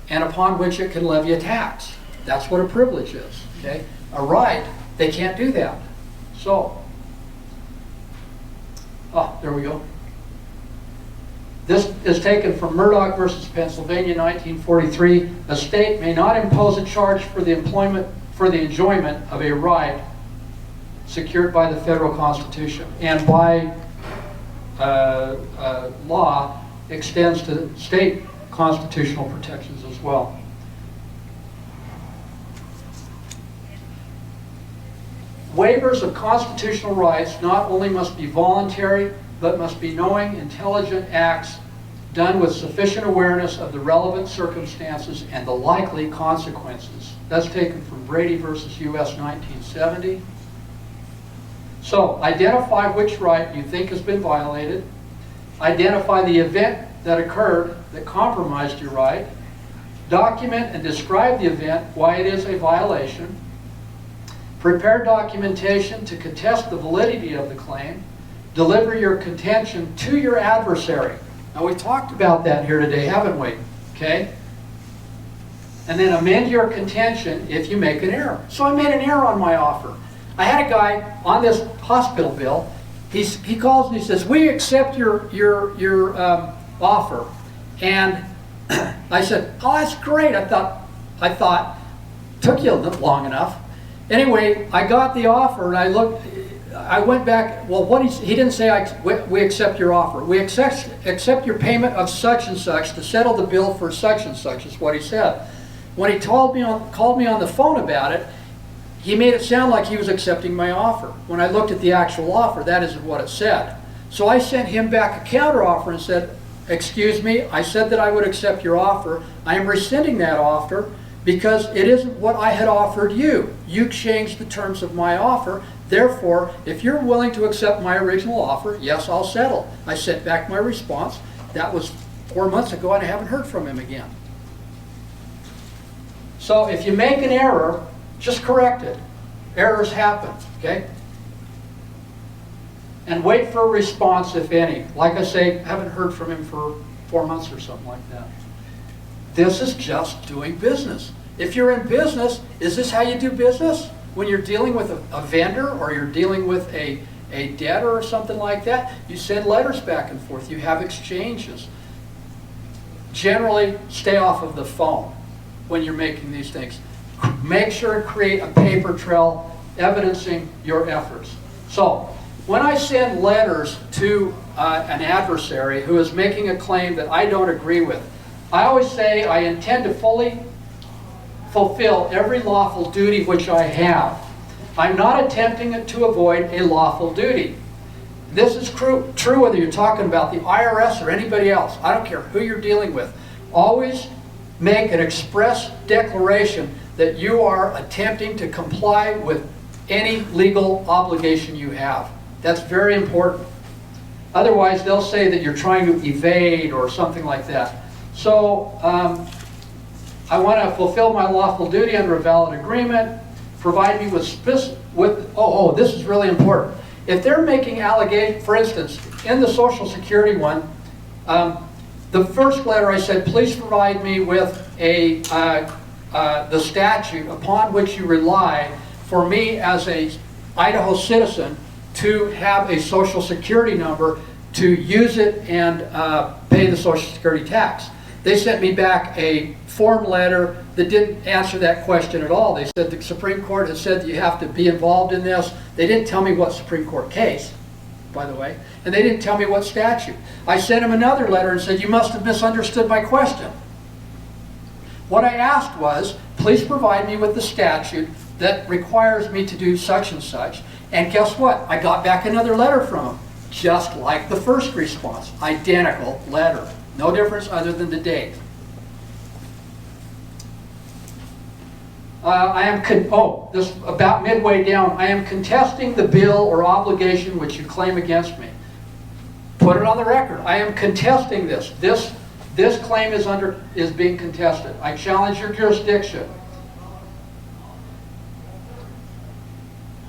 and upon which it can levy a tax. That's what a privilege is. Okay? A right, they can't do that. So, there we go. This is taken from Murdoch versus Pennsylvania, 1943. A state may not impose a charge for the enjoyment of a right secured by the federal Constitution, and by law extends to state constitutional protections as well. Waivers of constitutional rights not only must be voluntary, but must be knowing, intelligent acts done with sufficient awareness of the relevant circumstances and the likely consequences. That's taken from Brady versus U.S. 1970. So, identify which right you think has been violated. Identify the event that occurred that compromised your right. Document and describe the event, why it is a violation. Prepare documentation to contest the validity of the claim. Deliver your contention to your adversary. Now, we talked about that here today, haven't we? Okay? And then amend your contention if you make an error. So I made an error on my offer. I had a guy on this hospital bill. He calls and he says, "We accept your offer." And I said, "Oh, that's great." I thought, took you long enough. Anyway, I got the offer and I went back. Well, he didn't say we accept your offer. We accept your payment of such and such to settle the bill for such and such, is what he said. When he called me on the phone about it, he made it sound like he was accepting my offer. When I looked at the actual offer, that isn't what it said. So I sent him back a counteroffer and said, "Excuse me, I said that I would accept your offer. I am rescinding that offer because it isn't what I had offered you. You changed the terms of my offer. Therefore, if you're willing to accept my original offer, yes, I'll settle." I sent back my response. That was 4 months ago, and I haven't heard from him again. So if you make an error, just correct it. Errors happen, okay? And wait for a response, if any. Like I say, I haven't heard from him for 4 months or something like that. This is just doing business. If you're in business, is this how you do business? When you're dealing with a vendor or you're dealing with a debtor or something like that, you send letters back and forth. You have exchanges. Generally, stay off of the phone when you're making these things. Make sure to create a paper trail evidencing your efforts. So, when I send letters to an adversary who is making a claim that I don't agree with, I always say I intend to fully fulfill every lawful duty which I have. I'm not attempting to avoid a lawful duty. This is true whether you're talking about the IRS or anybody else. I don't care who you're dealing with. Always make an express declaration that you are attempting to comply with any legal obligation you have. That's very important. Otherwise, they'll say that you're trying to evade or something like that. So, I want to fulfill my lawful duty under a valid agreement. Provide me with this is really important. If they're making allegations, for instance, in the Social Security one, the first letter I said, please provide me with the statute upon which you rely for me as a Idaho citizen to have a Social Security number to use it and pay the Social Security tax. They sent me back a form letter that didn't answer that question at all. They said the Supreme Court has said that you have to be involved in this. They didn't tell me what Supreme Court case, by the way, and they didn't tell me what statute. I sent them another letter and said, you must have misunderstood my question. What I asked was, please provide me with the statute that requires me to do such and such. And guess what? I got back another letter from them, just like the first response. Identical letter. No difference other than the date. This about midway down. I am contesting the bill or obligation which you claim against me. Put it on the record. I am contesting this. This claim is being contested. I challenge your jurisdiction.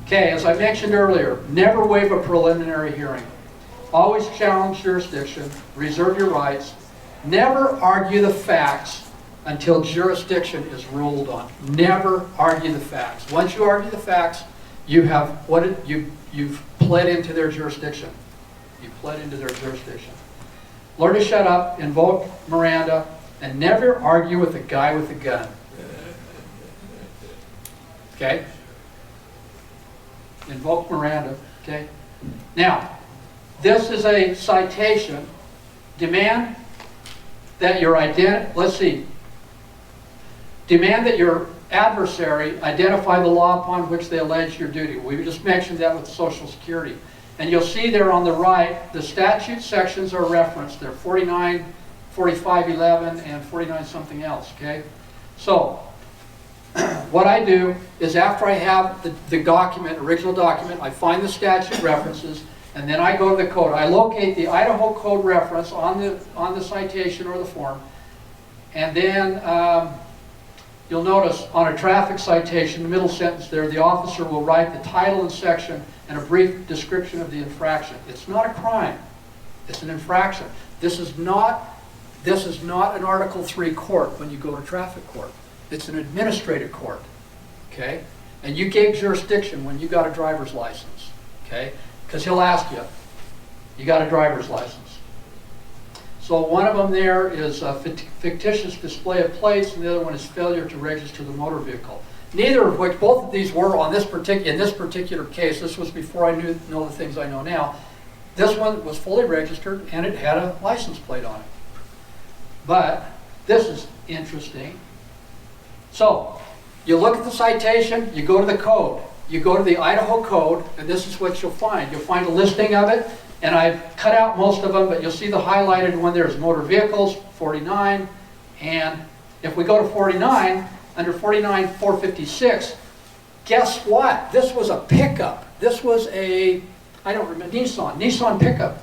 Okay, as I mentioned earlier, never waive a preliminary hearing. Always challenge jurisdiction, reserve your rights, never argue the facts until jurisdiction is ruled on. Never argue the facts. Once you argue the facts, you've pled into their jurisdiction. You pled into their jurisdiction. Learn to shut up, invoke Miranda, and never argue with a guy with a gun. Okay? Invoke Miranda. Okay? Now, this is a citation. Demand that your demand that your adversary identify the law upon which they allege your duty. We just mentioned that with Social Security. And you'll see there on the right, the statute sections are referenced. They're 49, 4511, and 49 something else, okay? So, what I do is after I have the document, original document, I find the statute references, and then I go to the code. I locate the Idaho code reference on the citation or the form, and then you'll notice on a traffic citation, the middle sentence there, the officer will write the title and section and a brief description of the infraction. It's not a crime. It's an infraction. This is not an Article 3 court when you go to traffic court. It's an administrative court. Okay? And you gave jurisdiction when you got a driver's license. Okay? Because he'll ask you, you got a driver's license. So one of them there is a fictitious display of plates, and the other one is failure to register the motor vehicle. Neither of which, both of these were on in this particular case. This was before I know the things I know now. This one was fully registered, and it had a license plate on it. But this is interesting. So you look at the citation, you go to the code. You go to the Idaho code, and this is what you'll find. You'll find a listing of it, and I've cut out most of them, but you'll see the highlighted one. There's motor vehicles, 49, and if we go to 49, under 49-456, guess what? This was a pickup. This was a, I don't remember, Nissan pickup.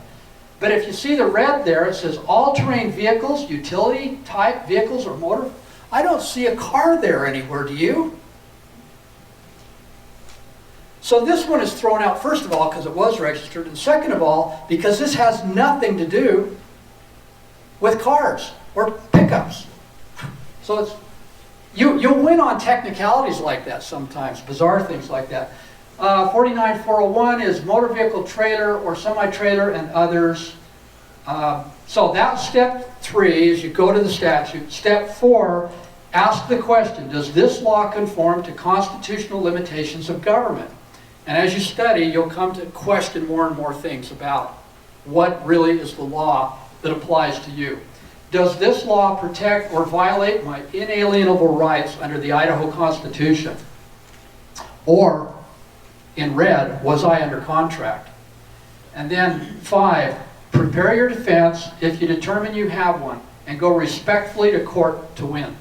But if you see the red there, it says all-terrain vehicles, utility type vehicles or motor. I don't see a car there anywhere, do you? So this one is thrown out, first of all, because it was registered, and second of all, because this has nothing to do with cars or pickups. So it's, you'll win on technicalities like that sometimes, bizarre things like that. 49-401 is motor vehicle trailer or semi-trailer and others. So that's step 3, is you go to the statute. Step 4, ask the question, does this law conform to constitutional limitations of government? And as you study, you'll come to question more and more things about what really is the law that applies to you. does this law protect or violate my inalienable rights under the Idaho Constitution? Or, in red, was I under contract? And then 5, prepare your defense if you determine you have one, and go respectfully to court to win.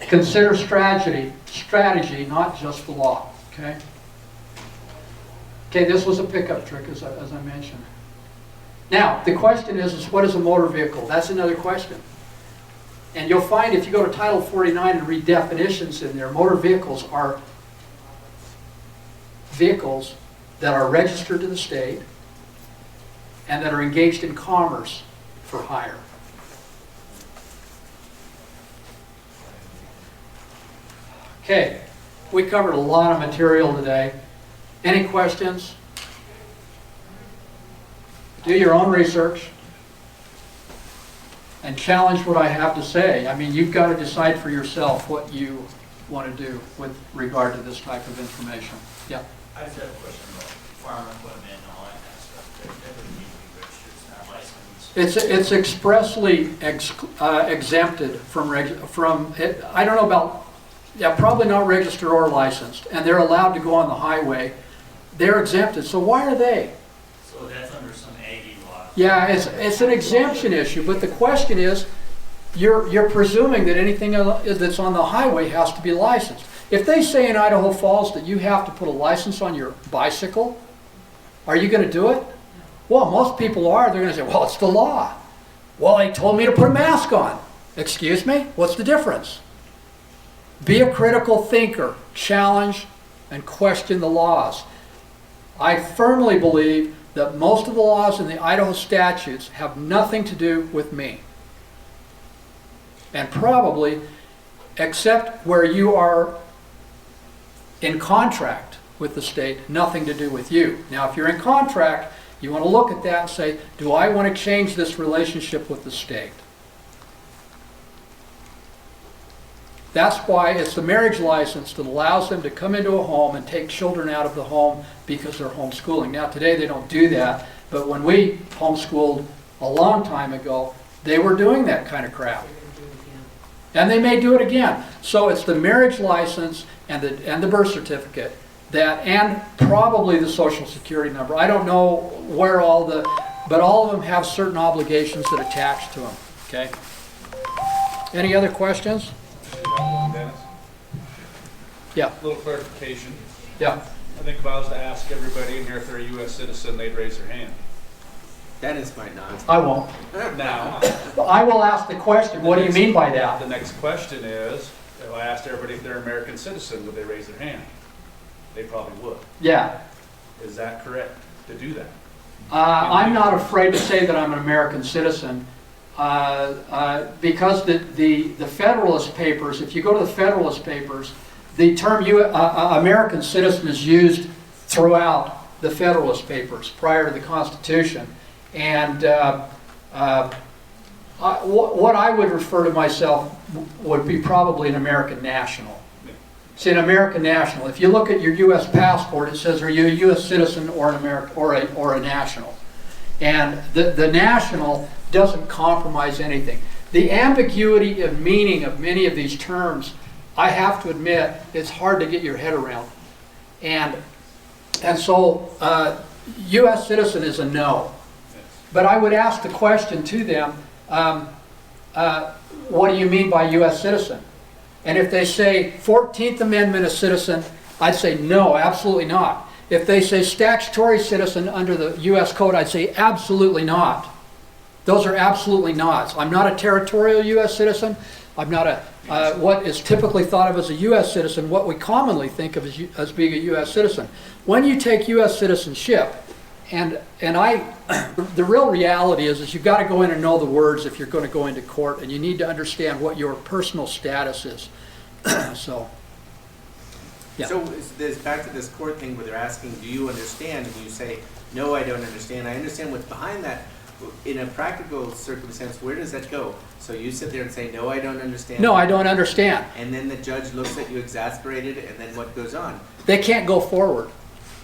Consider strategy, not just the law. Okay? Okay, this was a pickup trick, as I mentioned. Now, the question is what is a motor vehicle? That's another question. And you'll find if you go to Title 49 and read definitions in there, motor vehicles are vehicles that are registered to the state and that are engaged in commerce for hire. Okay, we covered a lot of material today. Any questions? Do your own research and challenge what I have to say. I mean, you've got to decide for yourself what you want to do with regard to this type of information. Yeah. I just have a question about farm equipment and all that kind of stuff. That doesn't need to be registered, it's not licensed. It's expressly exempted from I don't know about, probably not registered or licensed, and they're allowed to go on the highway. They're exempted, so why are they? So that's under some Aggie law. Yeah, it's an exemption issue, but the question is, you're presuming that anything that's on the highway has to be licensed. If they say in Idaho Falls that you have to put a license on your bicycle, are you going to do it? Well, most people are. They're going to say, well, it's the law. Well, they told me to put a mask on. Excuse me? What's the difference? Be a critical thinker. Challenge and question the laws. I firmly believe that most of the laws in the Idaho statutes have nothing to do with me. And probably, except where you are in contract with the state, nothing to do with you. Now, if you're in contract, you want to look at that and say, do I want to change this relationship with the state? That's why it's the marriage license that allows them to come into a home and take children out of the home because they're homeschooling. Now, today they don't do that, but when we homeschooled a long time ago, they were doing that kind of crap. And they may do it again. So it's the marriage license and the birth certificate and probably the Social Security number. I don't know where but all of them have certain obligations that attach to them. Okay. Any other questions? Dennis? Yeah. A little clarification. Yeah. I think if I was to ask everybody in here if they're a U.S. citizen, they'd raise their hand. Dennis might not. I won't. Now, I will ask the question, what do you mean by that? the next question is, if I asked everybody if they're an American citizen, would they raise their hand? They probably would. Yeah. Is that correct to do that? I'm not afraid to say that I'm an American citizen because the Federalist Papers, if you go to the Federalist Papers, the term American citizen is used throughout the Federalist Papers prior to the Constitution. And what I would refer to myself would be probably an American national. See, an American national. If you look at your U.S. passport, it says, are you a U.S. citizen or an American or a national? And the national doesn't compromise anything. The ambiguity of meaning of many of these terms, I have to admit, it's hard to get your head around. And so U.S. citizen is a no. But I would ask the question to them, what do you mean by U.S. citizen? And if they say 14th Amendment a citizen, I'd say no, absolutely not. If they say statutory citizen under the U.S. Code, I'd say absolutely not. Those are absolutely nots. I'm not a territorial U.S. citizen. I'm not what is typically thought of as a U.S. citizen, what we commonly think of as being a U.S. citizen. When you take U.S. citizenship, the real reality is you've got to go in and know the words if you're going to go into court, and you need to understand what your personal status is. So, yeah. So there's back to this court thing where they're asking, do you understand? And you say, no, I don't understand. I understand what's behind that. In a practical circumstance, where does that go? So you sit there and say, no, I don't understand. No, I don't understand. And then the judge looks at you exasperated, and then what goes on? They can't go forward.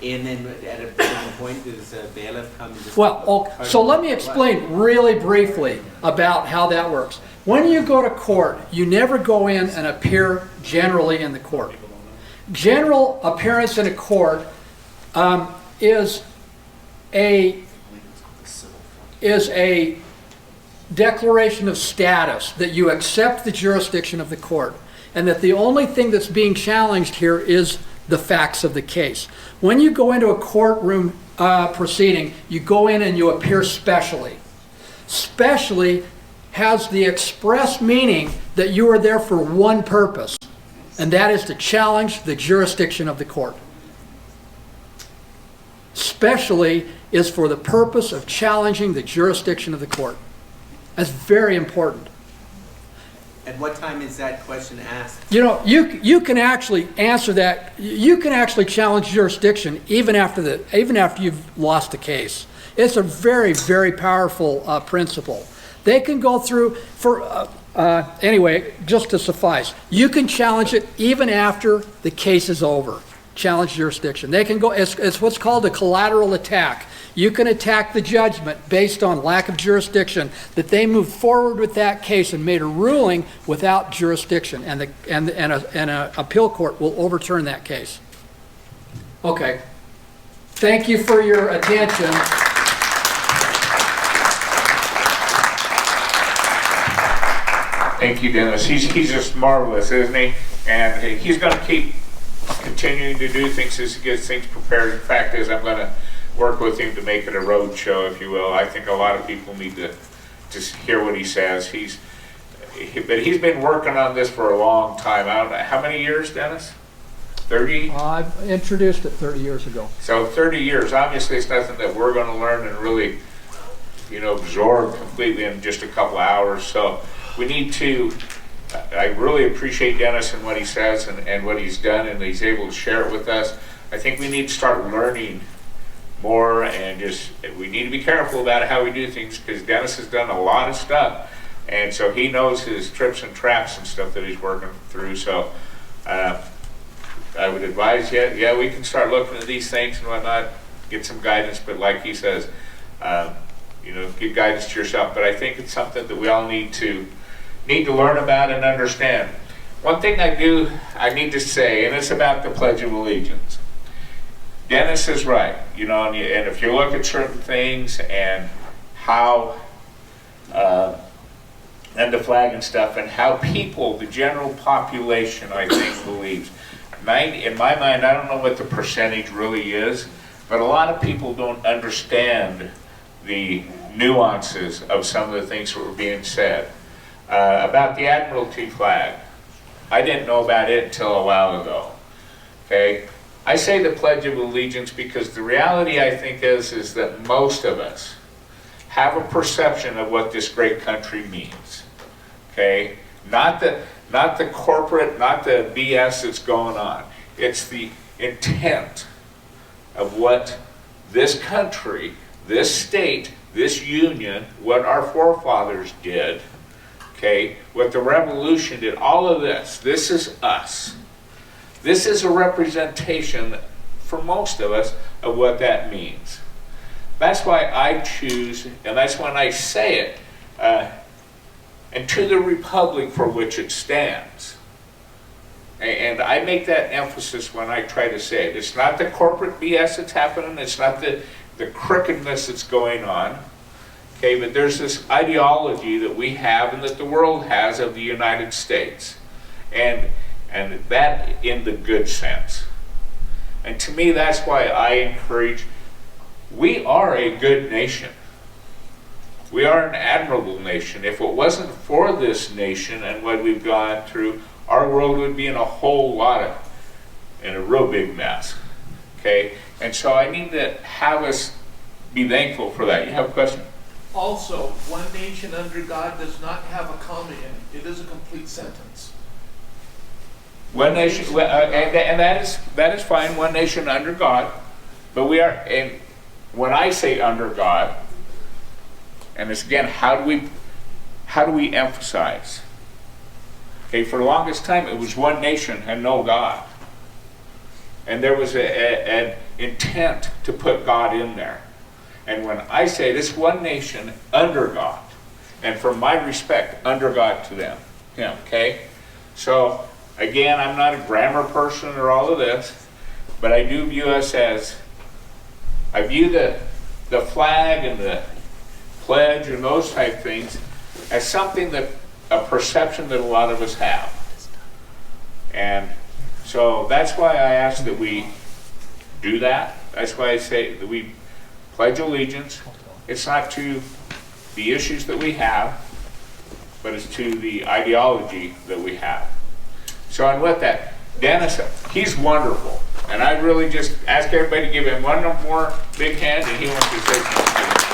And then at a certain point, does a bailiff come and just... Well, so let me explain really briefly about how that works. When you go to court, you never go in and appear generally in the court. General appearance in a court is a declaration of status that you accept the jurisdiction of the court, and that the only thing that's being challenged here is the facts of the case. When you go into a courtroom proceeding, you go in and you appear specially. Specially has the express meaning that you are there for one purpose, and that is to challenge the jurisdiction of the court. Specially is for the purpose of challenging the jurisdiction of the court. That's very important. At what time is that question asked? You know, you can actually answer that. You can actually challenge jurisdiction even after you've lost the case. It's a very, very powerful principle. They can go through anyway, just to suffice, you can challenge it even after the case is over. Challenge jurisdiction. They can go, it's what's called a collateral attack. You can attack the judgment based on lack of jurisdiction, that they moved forward with that case and made a ruling without jurisdiction, and an appeal court will overturn that case. Okay. Thank you for your attention. Thank you, Dennis. He's just marvelous, isn't he? And he's going to keep continuing to do things as he gets things prepared. In fact, I'm going to work with him to make it a road show, if you will. I think a lot of people need to just hear what he says. But he's been working on this for a long time. I don't know, how many years, Dennis? 30? I've introduced it 30 years ago. So 30 years. Obviously, it's nothing that we're going to learn and really, absorb completely in just a couple hours. So we need to, I really appreciate Dennis and what he says and what he's done, and he's able to share it with us. I think we need to start learning more, and we need to be careful about how we do things, because Dennis has done a lot of stuff, and so he knows his trips and traps and stuff that he's working through. So I would advise you, we can start looking at these things and whatnot, get some guidance, but like he says, give guidance to yourself. But I think it's something that we all need to learn about and understand. One thing I need to say, and it's about the Pledge of Allegiance. Dennis is right, and if you look at certain things and how, and the flag and stuff, and how people, the general population, I think, believes. In my mind, I don't know what the percentage really is, but a lot of people don't understand the nuances of some of the things that were being said. About the Admiralty flag, I didn't know about it until a while ago, okay? I say the Pledge of Allegiance because the reality, I think, is that most of us have a perception of what this great country means, okay? Not the corporate, not the BS that's going on. It's the intent of what this country, this state, this union, what our forefathers did, okay, what the revolution did, all of this. This is us. This is a representation, for most of us, of what that means. That's why I choose, and that's when I say it, and to the republic for which it stands. And I make that emphasis when I try to say it. It's not the corporate BS that's happening. It's not the crookedness that's going on. Okay, but there's this ideology that we have and that the world has of the United States. And that in the good sense. And to me, that's why I encourage, we are a good nation. We are an admirable nation. If it wasn't for this nation and what we've gone through, our world would be in a real big mess. Okay? And so I need to have us be thankful for that. You have a question? Also, one nation under God does not have a comma in it. It is a complete sentence. One nation, and that is fine. One nation under God, but we are. And when I say under God, and it's again, how do we emphasize? Okay, for the longest time, it was one nation and no God, and there was intent to put God in there. And when I say this one nation under God, and from my respect, under God to them, okay? So, again, I'm not a grammar person or all of this, but I do view us as, I view the flag and the pledge and those type things as something that, a perception that a lot of us have. And so that's why I ask that we do that. That's why I say that we pledge allegiance. It's not to the issues that we have, but it's to the ideology that we have. So, and with that, Dennis, he's wonderful. And I really just ask everybody to give him one more big hand, and he wants to say something.